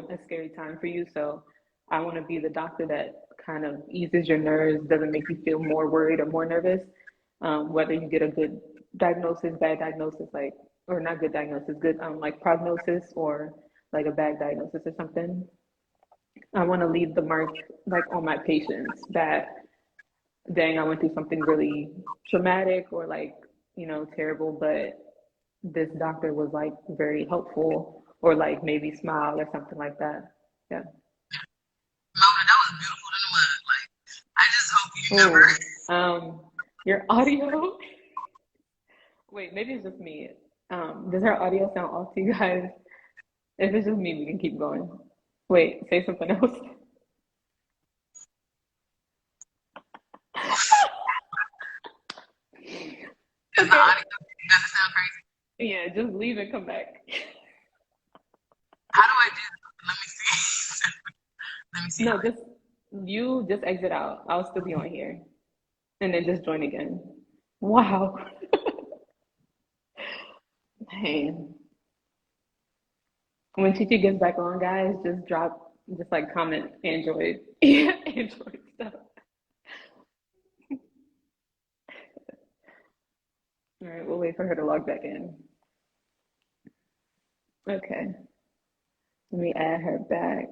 a scary time for you. So I want to be the doctor that kind of eases your nerves, doesn't make you feel more worried or more nervous. Whether you get a good diagnosis, bad diagnosis, like, or not good diagnosis, good like prognosis or like a bad diagnosis or something. I want to leave the mark like on my patients that dang, I went through something really traumatic or like, terrible, but this doctor was like very helpful or like maybe smile or something like that. Yeah.
Mona, that was beautiful in the mud. Like, I just hope you never.
Oh, your audio. Wait, maybe it's just me. Does her audio sound off to you guys? If it's just me, we can keep going. Wait, say something else.
Is the
Okay.
audio? Does it sound crazy?
Yeah, just leave and come back.
How do I do that? Let me see. Let me see how
No,
I.
just you just exit out. I'll still be on here. And then just join again. Wow. Hey, when Chichi gets back on, guys, just like comment Android. Yeah, Android stuff. All right, we'll wait for her to log back in. Okay, let me add her back.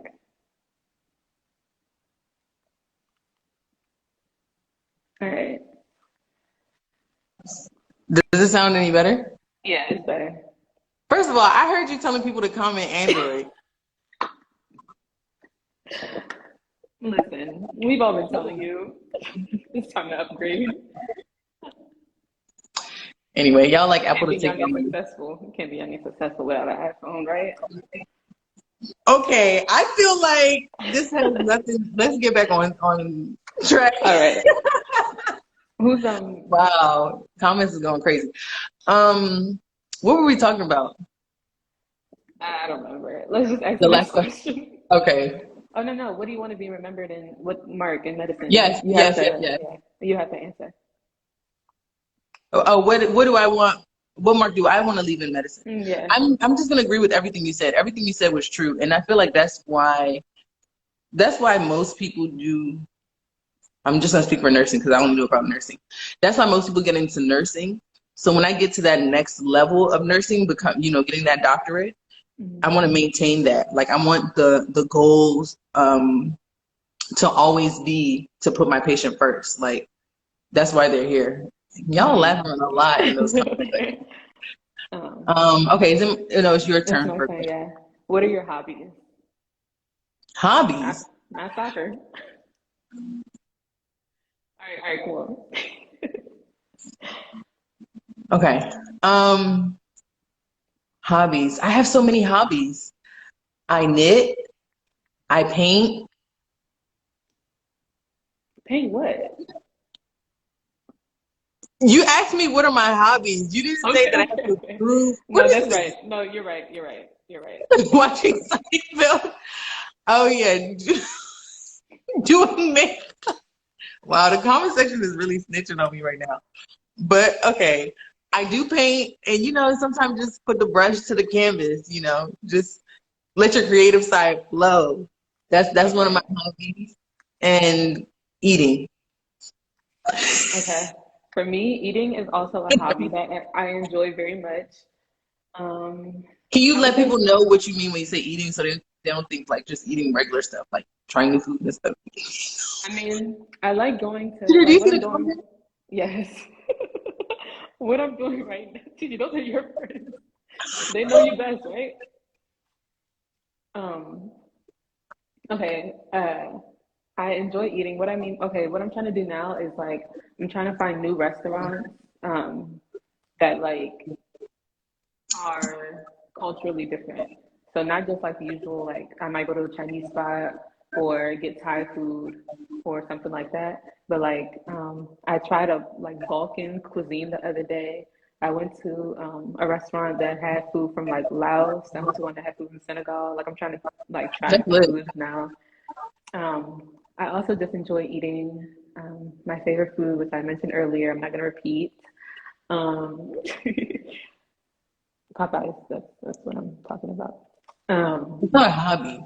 All right.
Does it sound any better?
Yeah, it's better.
First of all, I heard you telling people to comment Android.
Listen, we've all been telling you it's time to upgrade.
Anyway, y'all like Apple
Can't
to
be
take
young
my
and
money.
successful. Can't be young and successful without an iPhone, right?
Okay, I feel like this has nothing. Let's get back on track.
All right. Who's
Wow, comments is going crazy. What were we talking about?
I don't remember. Let's just ask
The
the next
last question.
question.
Okay.
Oh no, no. What do you want to be remembered in what mark in medicine?
Yes,
You have
yes, yes,
to
yes.
yeah, you have to answer.
Oh, what do I want? What mark do I want to leave in medicine?
Yeah.
I'm just gonna agree with everything you said. Everything you said was true, and I feel like that's why most people do. I'm just gonna speak for nursing because I only know about nursing. That's why most people get into nursing. So when I get to that next level of nursing, become getting that doctorate, I
Mhm.
want to maintain that. Like I want the goals to always be to put my patient first. Like that's why they're here. Y'all
Mhm.
laughing a lot in those comments.
um,
Okay, so, it's your
that's
turn
my
for a
turn.
question.
Yeah. What are your hobbies? Not
Hobbies.
not soccer. All right, cool.
Okay. Um, Hobbies. I have so many hobbies. I knit, I paint.
Paint what?
You asked me what are my hobbies. You didn't say
Okay,
that I have
okay,
to
okay.
prove. What
No,
is
that's
this?
right. No, you're right. You're right. You're right.
Watching Seinfeld. Oh yeah, doing makeup. Wow, the comment section is really snitching on me right now. But okay, I do paint, and sometimes just put the brush to the canvas. Just let your creative side flow. That's one of my
Okay.
hobbies, and eating.
Okay. For me, eating is also a hobby that I enjoy very much. Um,
Can you
I would
let
say,
people know what you mean when you say eating, so they don't think like just eating regular stuff, like trying new food and stuff?
I mean, I like going to
Do
like
you
what
see
I'm
the
doing.
comment?
Yes. What I'm doing right now. Gee, those are your friends. They know you best, right? Um, okay. I enjoy eating. What I mean, okay, what I'm trying to do now is like I'm trying to find new restaurants that like are culturally different. So not just like the usual, like I might go to a Chinese spot or get Thai food or something like that. But like I tried a like Balkan cuisine the other day. I went to a restaurant that had food from like Laos. I went to one that had food from Senegal. Like I'm trying to like try
That's
new
lit.
foods now. I also just enjoy eating my favorite food, which I mentioned earlier. I'm not gonna repeat. Um, Popeyes. That's what I'm talking about. Um,
It's not a hobby.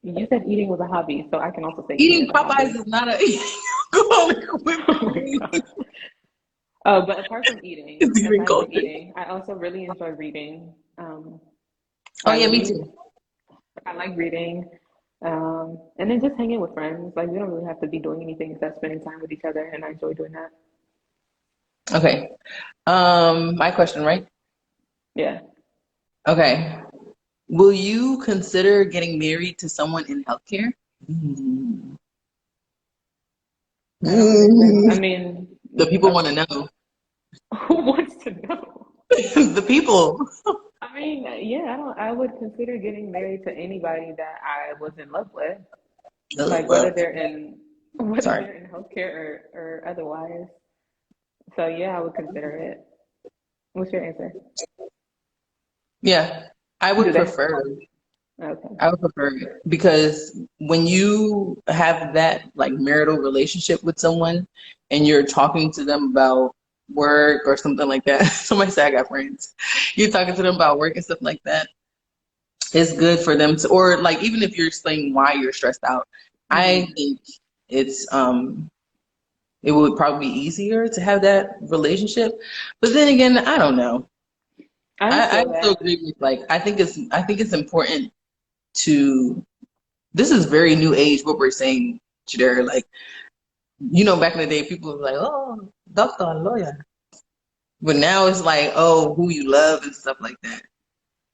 you said eating was a hobby, so I can also say eating
Eating
is a
Popeyes
hobby.
is not a alcoholic with
Oh my
me.
God. But apart from eating,
It's
because
eating
I like
culture.
eating, I also really enjoy reading.
Oh
I
yeah, me
read.
too.
I like reading. And then just hanging with friends. Like we don't really have to be doing anything except spending time with each other, and I enjoy doing that.
Okay. My question, right?
Yeah.
Okay. Will you consider getting married to someone in healthcare? Mm.
I don't understand. I
Mm.
mean,
The people want to know.
who wants to know?
The people.
I mean, yeah, I would consider getting married to anybody that I was in love with, like
Well,
whether
sorry.
they're in healthcare or otherwise. So yeah, I would consider it. What's your answer?
Yeah, I
Do
would
they?
prefer.
Okay.
I would prefer it because when you have that like marital relationship with someone and you're talking to them about work or something like that, somebody say I got friends. You're talking to them about work and stuff like that. It's good for them to, or like even if you're explaining why you're stressed out, I
Hmm.
think it's it would probably be easier to have that relationship. But then again, I don't know.
I don't
I
feel
also
that.
agree with like I think it's important to this is very new age what we're saying, Chidera. Like, back in the day, people were like, oh, doctor, lawyer. But now it's like, oh, who you love and stuff like that.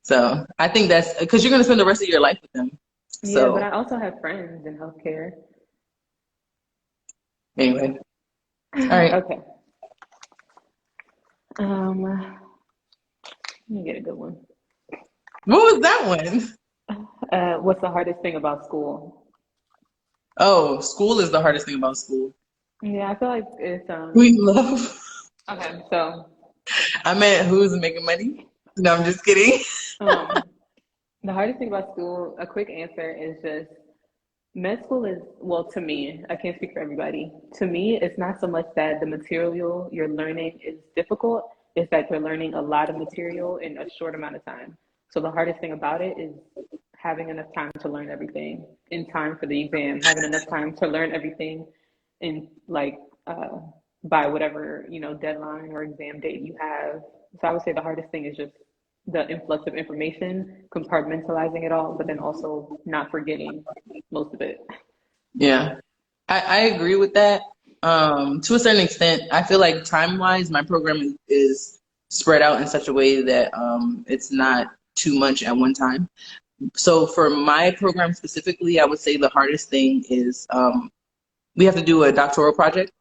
So I think that's because you're going to spend the rest of your life with them.
Yeah, but
So
I also have friends in healthcare.
anyway, all right.
Okay. Let me get a good one.
What was that one?
What's the hardest thing about school?
Oh, school is the hardest thing about school.
Yeah, I feel like it's
We love.
okay, so
I meant who's making money? No, I'm just kidding.
um the hardest thing about school, a quick answer is just med school is, well, to me, I can't speak for everybody. To me, it's not so much that the material you're learning is difficult, it's that you're learning a lot of material in a short amount of time. So the hardest thing about it is having enough time to learn everything in time for the exam, having enough time to learn everything in like by whatever, deadline or exam date you have. So I would say the hardest thing is just the influx of information, compartmentalizing it all, but then also not forgetting most of it.
Yeah, I agree with that. To a certain extent, I feel like time-wise, my program is spread out in such a way that it's not too much at one time. So for my program specifically, I would say the hardest thing is we have to do a doctoral project.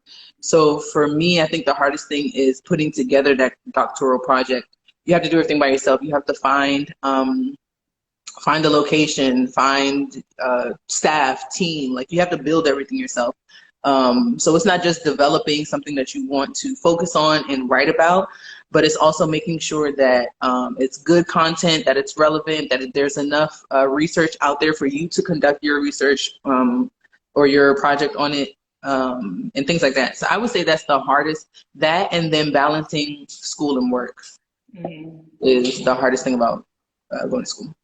So for me, I think the hardest thing is putting together that doctoral project. You have to do everything by yourself. You have to find the location, find staff, team. Like you have to build everything yourself. So it's not just developing something that you want to focus on and write about, but it's also making sure that it's good content, that it's relevant, that there's enough research out there for you to conduct your research or your project on it, and things like that. So I would say that's the hardest. That and then balancing school and work
Mm-hmm.
is the hardest thing about going to school.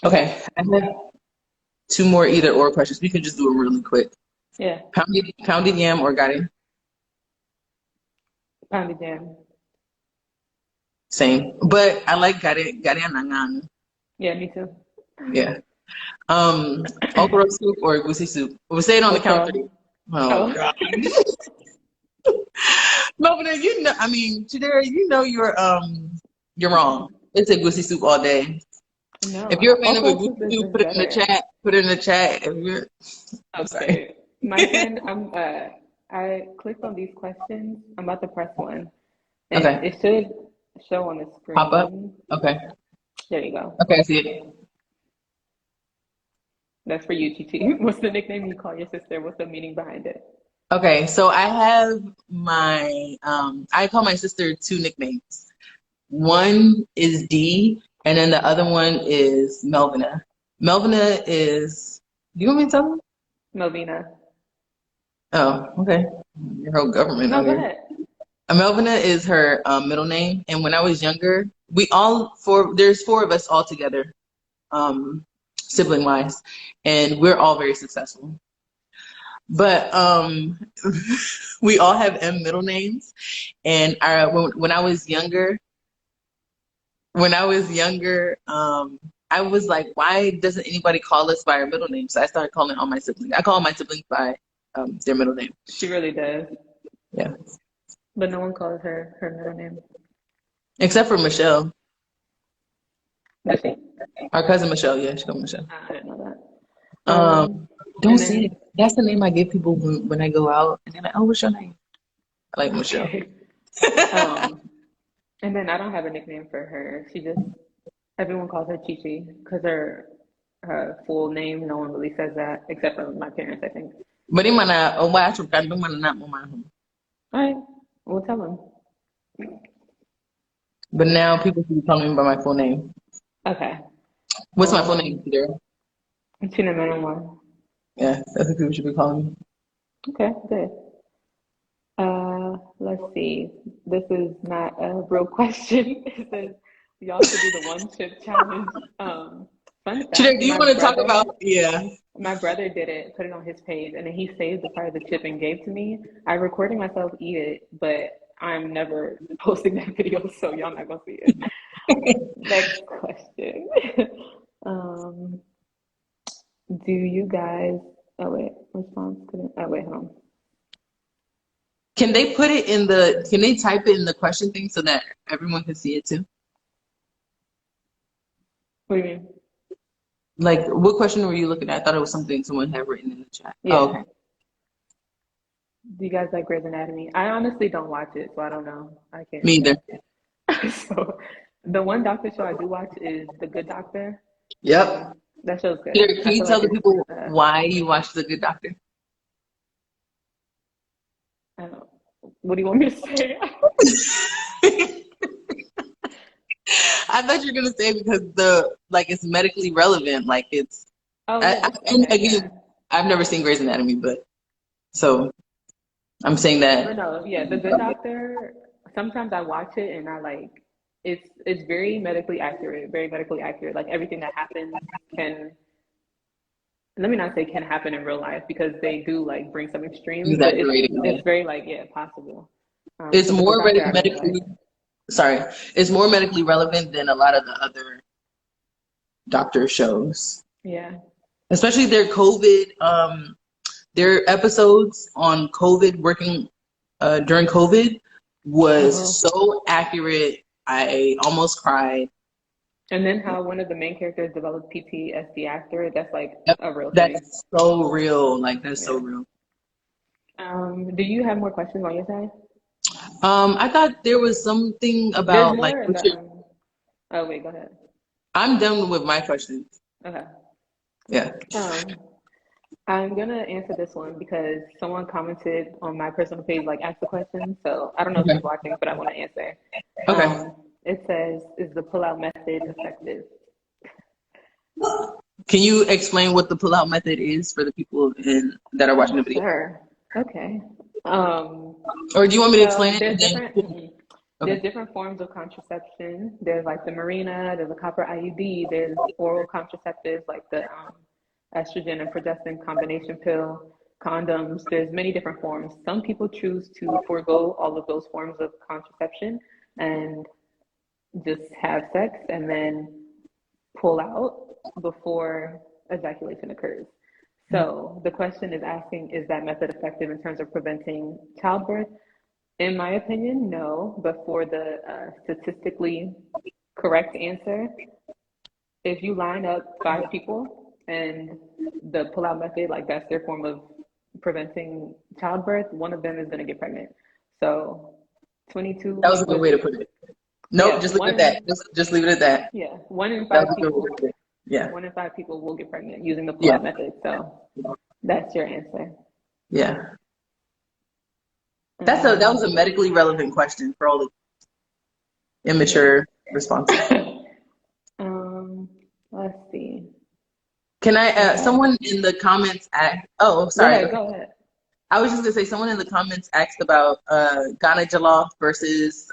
Okay.
Okay, I have two more either or questions. We can just do it really quick.
Yeah.
Pounded yam or gare?
Pounded jam.
Same. But I like gare nangan.
Yeah, me too.
Yeah. Okra soup or egusi soup? We'll say it on the count of
Okra.
three. Oh
Oh.
God. Melvin, I mean, Chidera, you're wrong. It's egusi soup all day. If
No,
you're a fan of
okra soup
egusi
is
soup,
just
put it in the
better.
chat. Put it in the chat. If you're, I'm sorry.
Okay. My friend, I clicked on these questions. I'm about to press one. And
Okay.
it should show on the
Pop up.
screen.
Okay.
There you go.
Okay, I see it.
That's for you, Chichi. What's the nickname you call your sister? What's the meaning behind it?
Okay, so I have I call my sister two nicknames. One is D, and then the other one is Melvina. Melvina is, do you want me to tell them?
Melvina.
Oh, okay. Your whole government
No,
out
go
here.
ahead.
Melvina is her middle name, and when I was younger, there's four of us all together, sibling wise, and we're all very successful. But we all have M middle names, and when I was younger, I was like, why doesn't anybody call us by our middle name? So I started calling all my siblings. I call all my siblings by their middle name.
She really does.
Yeah,
But no one calls her middle name.
except for Michelle.
Does she?
Our cousin Michelle, yeah, she called Michelle.
I didn't know that.
Um, don't
And
say it.
then
That's the name I give people when I go out, and they're like, "Oh, what's your name?" I like Michelle.
okay. Um, and then I don't have a nickname for her. She just everyone calls her Chi Chi because her full name, no one really says that except for my parents, I think.
But di mana, why kandung mana na mo man.
All right, we'll tell them.
But now people keep calling me by my full name.
Okay.
What's my full name,
Um,
Peter?
Chinaemerenwa.
Yeah, that's what people should be calling me.
Okay, good. Let's see. This is not a real question. It says y'all should do the one chip challenge. Fun
Chidera,
fact,
do you want to talk about? Yeah.
my brother did it, put it on his page, and then he saved the part of the chip and gave to me. I recorded myself eat it, but I'm never posting that video, so y'all not gonna see it. Next question. Um, do you guys? Oh wait, response couldn't. Oh wait, hold on.
Can they put it in the? Can they type it in the question thing so that everyone can see it too?
What do you mean?
Like, what question were you looking at? I thought it was something someone had written in the chat. Oh,
Yeah.
okay.
Do you guys like Grey's Anatomy? I honestly don't watch it, so I don't know. I can't
Me either.
answer. So the one doctor show I do watch is The Good Doctor.
Yep.
That show's good.
Peter, can
I
you
feel
tell
like
the
it's
people why you watch The Good Doctor?
I don't know. What do you want me to say?
I thought you were gonna say because the like it's medically relevant, like it's.
Oh yes,
And
okay, yeah.
again, I've never seen Grey's Anatomy, but so I'm saying
But
that
no, yeah, The Good Doctor, sometimes I watch it and I like it's very medically accurate, very medically accurate. Like everything that happens can let me not say can happen in real life because they do like bring some extremes, but
exaggerating.
it's very like yeah, possible.
It's
So The Good
more
Doctor I really like.
medically. Sorry, it's more medically relevant than a lot of the other doctor shows,
Yeah.
especially their COVID. Their episodes on COVID, working during COVID, was
Uh-huh.
so accurate. I almost cried.
And then how one of the main characters developed PTSD after it, that's like
Yep.
a real thing.
That's so real. Like that's so
Yeah.
real.
Do you have more questions on your side?
I thought there was something
There's
about like
more in
what
the
your
oh wait, go ahead.
I'm done with my questions.
Okay.
Yeah.
Um, I'm gonna answer this one because someone commented on my personal page, like asked the question. So I don't know if
Okay.
she's watching, but I want to answer.
Okay.
It says, "Is the pull-out method effective?"
Can you explain what the pull-out method is for the people that are watching the video?
Sure. Okay. Um,
Or do you want me to explain
well,
it and then? Okay.
there's different forms of contraception. There's like the Marina, there's a copper IUD, there's oral contraceptives like the estrogen and progestin combination pill, condoms. There's many different forms. Some people choose to forego all of those forms of contraception and just have sex and then pull out before ejaculation occurs. So the question is asking, is that method effective in terms of preventing childbirth? In my opinion, no. But for the statistically correct answer, if you line up 5 people and the pull-out method, like that's their form of preventing childbirth, one of them is going to get pregnant. So
That
22
was a good
with
way to put it. Nope,
yeah,
just leave it at that. Just leave it at that.
one in
That
five
was a good way to
people,
put it. Yeah.
1 in 5 people will get pregnant using the
Yeah.
pull-out method. So that's your answer.
Yeah. That was
Um,
a medically relevant question for all the immature responses.
um, let's see.
Can I
I have.
someone in the comments asked oh
Go
sorry, go
ahead.
ahead.
Go ahead.
I was just gonna say someone in the comments asked about Ghana jollof versus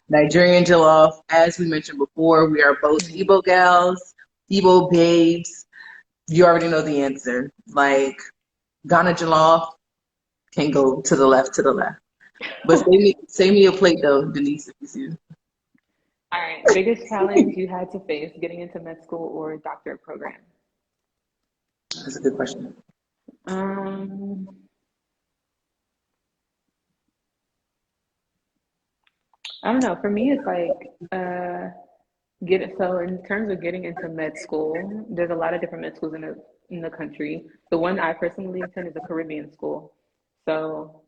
Nigerian jollof. As we mentioned before, we are both
Mhm.
Igbo gals, Igbo babes. You already know the answer. Like Ghana jollof can go to the left, to the left. But save me a plate though, Denise, if you see.
All right. Biggest challenge you had to face getting into med school or doctorate program?
That's a good question.
Um, I don't know. For me, it's like So in terms of getting into med school, there's a lot of different med schools in the country. The one I personally attend is a Caribbean school. So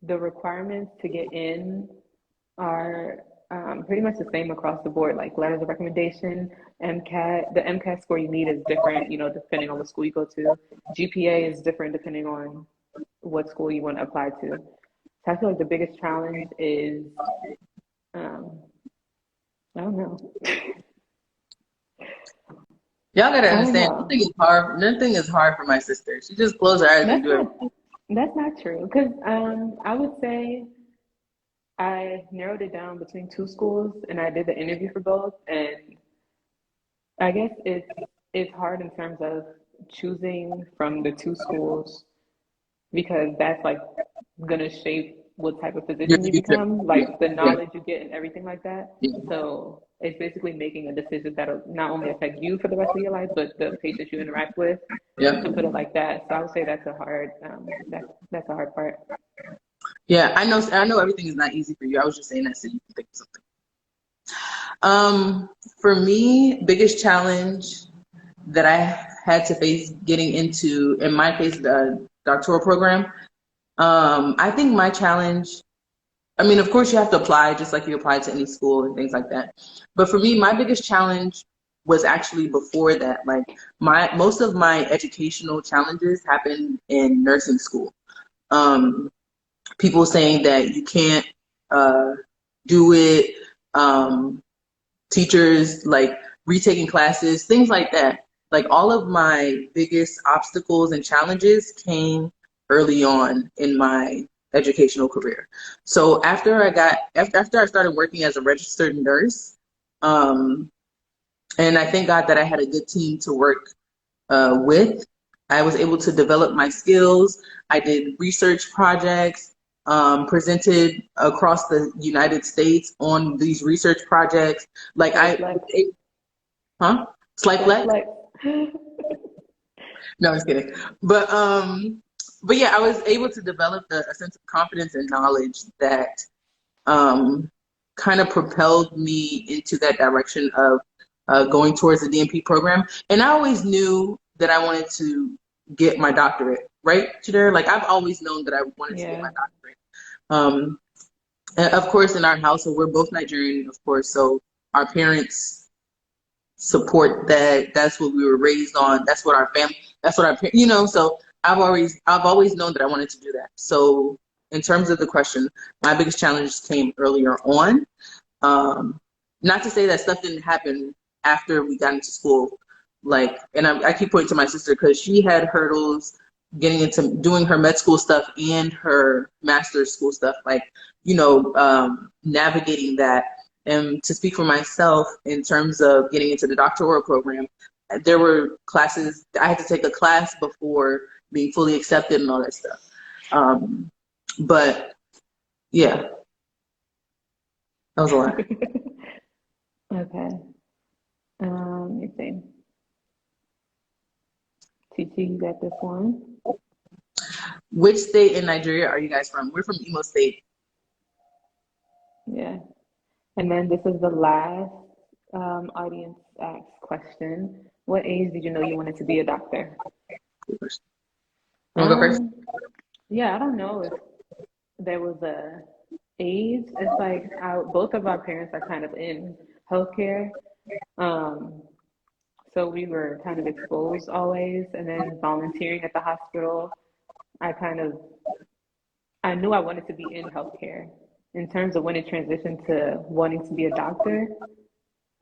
the requirements to get in are pretty much the same across the board, like letters of recommendation, MCAT. The MCAT score you need is different, depending on what school you go to. GPA is different depending on what school you want to apply to. So I feel like the biggest challenge is, um, I don't know.
Y'all gotta
I don't
understand, nothing
know.
is hard. Nothing is hard for my sister. She just close her eyes and
That's
do
not
it.
that's not true. Because I would say I narrowed it down between two schools, and I did the interview for both, and I guess it's hard in terms of choosing from the two schools because that's like gonna shape what type of
Your
physician you
future.
become,
Yeah,
like the
yeah,
knowledge you get and everything like that.
yeah,
So it's basically making a decision that'll not only affect you for the rest of your life, but the patients you interact with,
yeah.
to put it like that. So I would say that's a hard part.
Yeah, I know. I know everything is not easy for you. I was just saying that so you can think of something. For me, biggest challenge that I had to face getting into in my case the doctoral program. I think my challenge. I mean, of course, you have to apply just like you apply to any school and things like that. But for me, my biggest challenge was actually before that. Like my most of my educational challenges happened in nursing school. Um, People saying that you can't uh, do it, um, teachers like retaking classes, things like that. Like all of my biggest obstacles and challenges came early on in my educational career. So after I started working as a registered nurse, um, and I thank God that I had a good team to work with. I was able to develop my skills. I did research projects, presented across the United States on these research projects. Like
So
I,
flex,
huh? Slight
flex,
flex?
flex.
No, I was kidding. But yeah, I was able to develop a sense of confidence and knowledge that um, kind of propelled me into that direction of going towards the DNP program. And I always knew that I wanted to get my doctorate, right, Chidera? Like I've always known that I wanted to get
Yeah.
my doctorate. Um, and of course, in our household, we're both Nigerian, of course, so our parents support that. That's what we were raised on. That's what our family. That's what So I've always known that I wanted to do that. So in terms of the question, my biggest challenge came earlier on. Um, Not to say that stuff didn't happen after we got into school. Like, and I keep pointing to my sister because she had hurdles getting into doing her med school stuff and her master's school stuff. Like, navigating that. And to speak for myself in terms of getting into the doctoral program, there were classes I had to take a class before being fully accepted and all that stuff. But yeah, that was a lot.
Okay. Let me see. TT, you got this one.
Which state in Nigeria are you guys from? We're from Imo State.
Yeah. And then this is the last audience asked question. What age did you know you wanted to be a doctor?
Good question. You want to go first?
Um, yeah, I don't know if there was a age. It's like both of our parents are kind of in healthcare. Um, so we were kind of exposed always, and then volunteering at the hospital. I kind of I knew I wanted to be in healthcare. In terms of when it transitioned to wanting to be a doctor,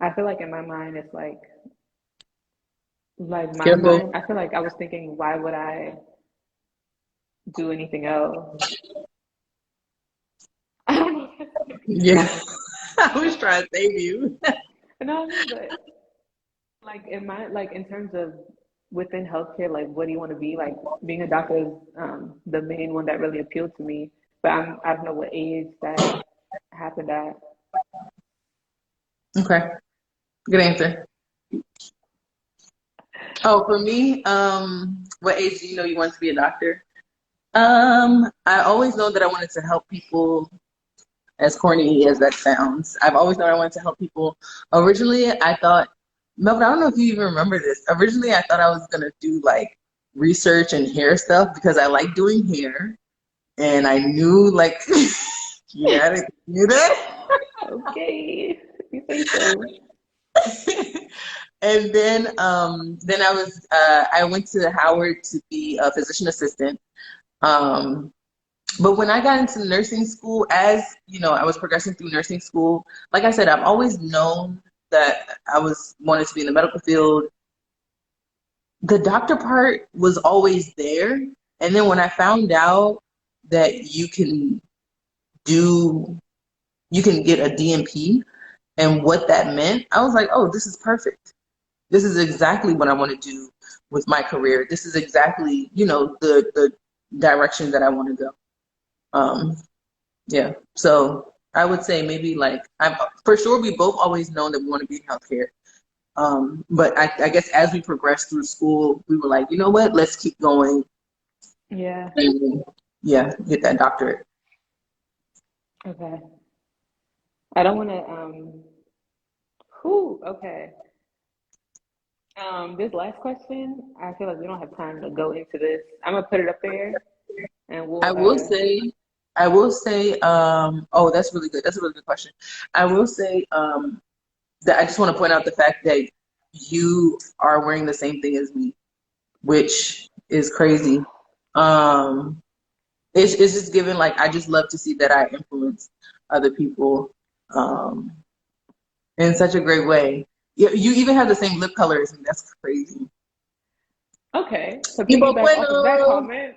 I feel like in my mind it's like my
Careful.
mind. I feel like I was thinking, why would I do anything else? I don't know if that's scary.
Yeah. I was trying to save you.
You know what I mean? But like in terms of within healthcare, like what do you want to be? Like being a doctor is the main one that really appealed to me. But I don't know what age that happened at.
Okay. Good answer. Oh, for me, what age do you know you want to be a doctor? I always know that I wanted to help people as corny as that sounds. I've always thought I wanted to help people. Originally, I thought, Melvin, I don't know if you even remember this. Originally, I thought I was gonna do like research and hair stuff because I like doing hair, and I knew like you had to do that.
Okay, you say so.
And then I went to Howard to be a physician assistant. Um, but when I got into nursing school, as you know, I was progressing through nursing school. Like I said, I've always known that I was wanted to be in the medical field. The doctor part was always there, and then when I found out that do you can get a DNP and what that meant, I was like, oh, this is perfect. This is exactly what I want to do with my career. This is exactly, the direction that I want to go. Yeah. So I would say maybe like I'm for sure we both always known that we want to be in healthcare. But I guess as we progressed through school, we were like, you know what, let's keep going
Yeah.
and get that doctorate.
Okay. I don't want to. Who? Okay. This last question, I feel like we don't have time to go into this. I'm gonna put it up there, and
I
we'll.
will say, oh, that's really good. That's a really good question. I will say, that I just want to point out the fact that you are wearing the same thing as me, which is crazy. Um, it's just given like I just love to see that I influence other people um, in such a great way. You even have the same lip color as me. That's crazy.
Okay. To
Tipo
piggyback off of that
bueno.
comment,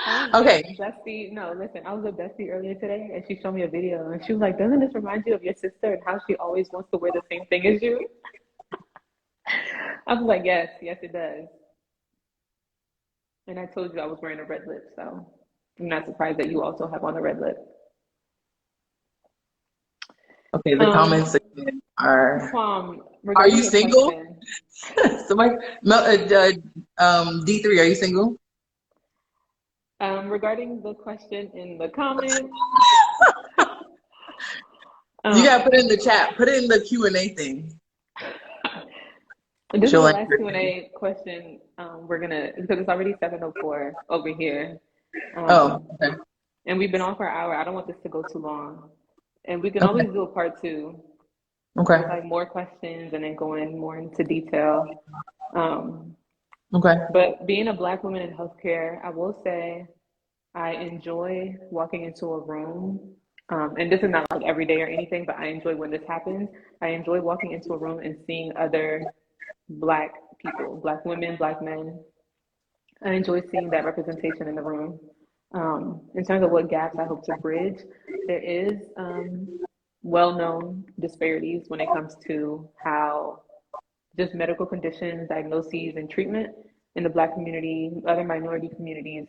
I was with
Okay.
Bestie. No, listen, I was with Bestie earlier today, and she showed me a video, and she was like, "Doesn't this remind you of your sister and how she always wants to wear the same thing as you?" I was like, "Yes, yes, it does." And I told you I was wearing a red lip, so I'm not surprised that you also have on a red lip.
Okay. The
Um,
comments again are. Are
Regarding
you
your
single?
question,
Somebody, D3, are you single?
regarding the question in the comments,
You gotta put
um,
it in the chat. Put it in the Q&A thing.
this is
She'll
the
answer
last
it.
Q&A question. We're gonna because it's already 7:04 over here,
Oh,
um,
okay.
and we've been on for an hour. I don't want this to go too long, and we can
Okay.
always do a part two
Okay.
with like more questions and then going more into detail. Um,
Okay.
but being a Black woman in healthcare, I will say I enjoy walking into a room. And this is not like every day or anything, but I enjoy when this happens. I enjoy walking into a room and seeing other Black people, Black women, Black men. I enjoy seeing that representation in the room. In terms of what gaps I hope to bridge, there is well-known disparities when it comes to how just medical conditions, diagnoses, and treatment in the Black community, other minority communities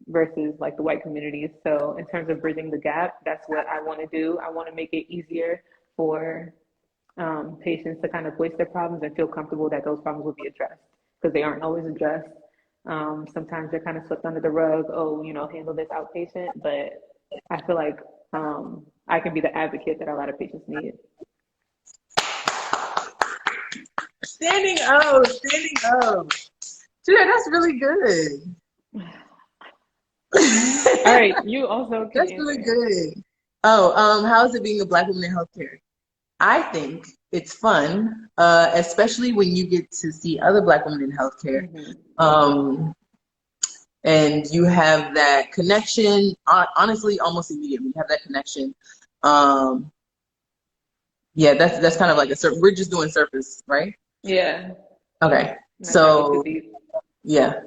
versus like the white communities. So, in terms of bridging the gap, that's what I want to do. I want to make it easier for patients to kind of voice their problems and feel comfortable that those problems will be addressed because they aren't always addressed. Sometimes they're kind of swept under the rug. Oh, handle this outpatient. But I feel like I can be the advocate that a lot of patients need.
Standing up, standing up. Yeah, that's really good.
All right, you also can
That's really
answer.
good. Oh, how is it being a Black woman in healthcare? I think it's fun, especially when you get to see other Black women in healthcare.
Hmm.
Um, and you have that connection, honestly, almost immediately, you have that connection. Um, yeah, that's kind of like we're just doing surface, right?
Yeah,
Okay.
not trying to go too
So,
deep.
yeah.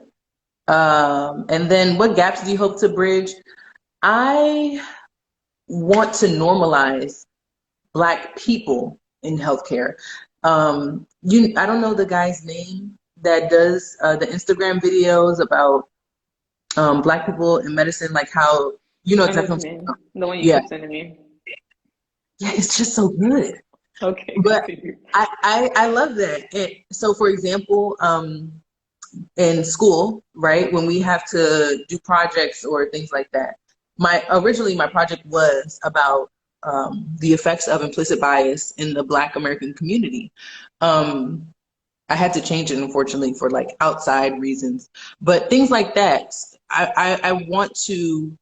And then what gaps do you hope to bridge? I want to normalize Black people in healthcare. I don't know the guy's name that does the Instagram videos about Black people in medicine, like how you know
I know
exactly
what
what
you
I'm talking
mean.
about.
The one you
Yeah,
keep sending me.
yeah, it's just so good.
Okay,
But
continue.
I love that. So, for example, in school, right, when we have to do projects or things like that. Originally my project was about the effects of implicit bias in the Black American community. I had to change it, unfortunately, for like outside reasons. But things like that, I want to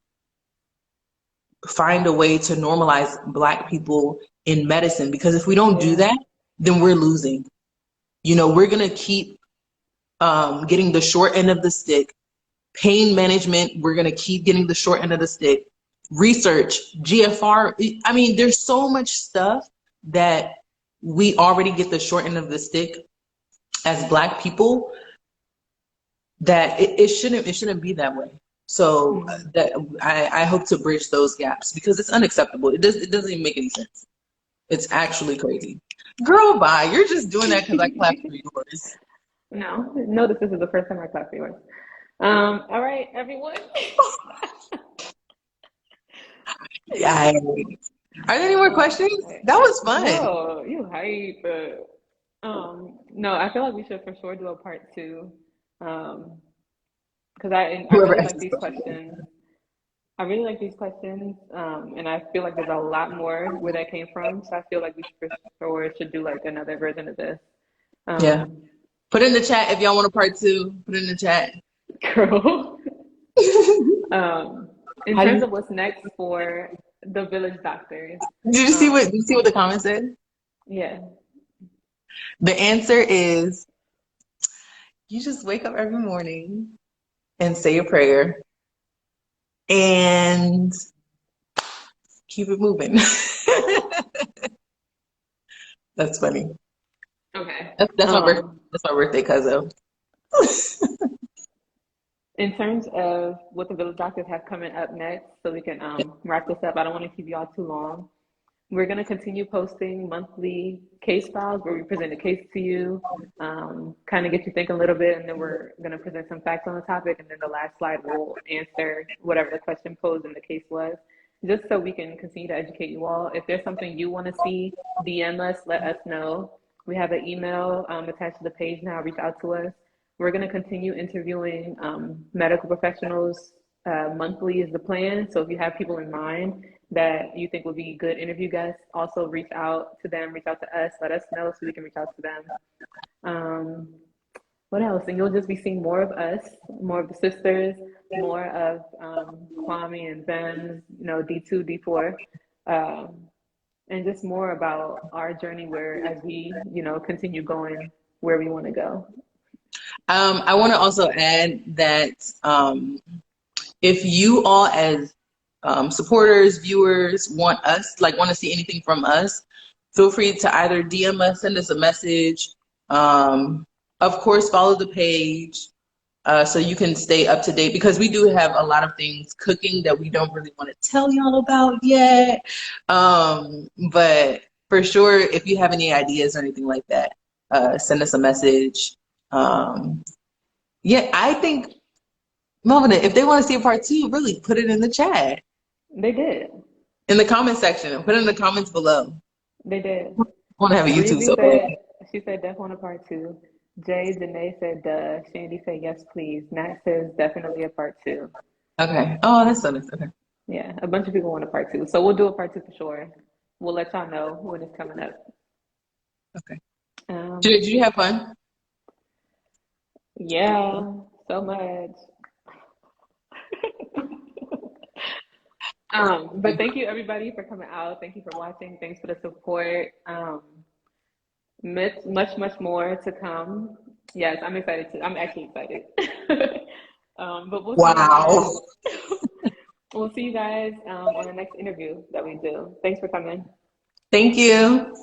find a way to normalize Black people in medicine, because if we don't do
Yeah.
that, then we're losing. You know, we're going to keep getting the short end of the stick. Pain management, we're going to keep getting the short end of the stick. Research, GFR. I mean, there's so much stuff that we already get the short end of the stick as Black people, that it shouldn't be that way. So
Mm.
that I hope to bridge those gaps, because it's unacceptable. It doesn't even make any sense. It's actually crazy. Girl, bye. You're just doing that because I clapped for yours.
No, notice this is the first time I clap for yours. All right, everyone.
Yeah. Are there any more questions? That was fun.
No, you hype. No, I feel like we should for sure do a part two. Because I
Whoever
really
asked
like
this
these
question.
questions. I really like these questions, and I feel like there's a lot more where that came from. So I feel like we for sure should do like another version of this.
Yeah.
Um,
Put in the chat if y'all want a part two. Put it in the chat.
Girl. Um, in
How do
terms
you
of what's next for the village doctors,
did you see what
um,
the comment said?
yeah,
The answer is, you just wake up every morning and say a prayer and keep it moving. That's funny.
okay.
That's my birthday cousin.
In terms of what the village doctors have coming up next, so we can wrap this up. I don't want to keep y'all too long. We're going to continue posting monthly case files where we present a case to you, kind of get you thinking a little bit, and then we're going to present some facts on the topic, and then the last slide will answer whatever the question posed in the case was, just so we can continue to educate you all. If there's something you want to see, DM us, let us know. We have an email attached to the page now. Reach out to us. We're going to continue interviewing medical professionals monthly is the plan. So if you have people in mind that you think would be good interview guests, also reach out to them, reach out to us, let us know so we can reach out to them. Um, what else? And you'll just be seeing more of us, more of the sisters, more of Kwame and Ben's, D2, D4, um, and just more about our journey where as we, continue going where we want to go.
I want to also add that if you all as supporters, viewers want to see anything from us, feel free to either DM us, send us a message. Of course, follow the page so you can stay up to date, because we do have a lot of things cooking that we don't really want to tell y'all about yet. But for sure, if you have any ideas or anything like that, send us a message. Yeah, I think, Melvin, if they want to see a part two, really put it in the chat,
They did.
in the comment section, put it in the comments below.
They did.
I want to have a YouTube
Breezy
so bad.
said, she said, definitely want a part two. Jay Danae said, duh. Shandy said, yes, please. Nat says, definitely a part two.
Okay. Oh, that's so nice. Okay.
Yeah, a bunch of people want a part two. So we'll do a part two for sure. We'll let y'all know when it's coming up.
Okay. Did
Um,
you have fun?
yeah, so much. But thank you everybody for coming out. Thank you for watching. Thanks for the support. Much more to come. Yes, I'm excited too. I'm actually excited. But we'll see you guys.
Wow.
We'll see you guys on the next interview that we do. Thanks for coming.
Thank you.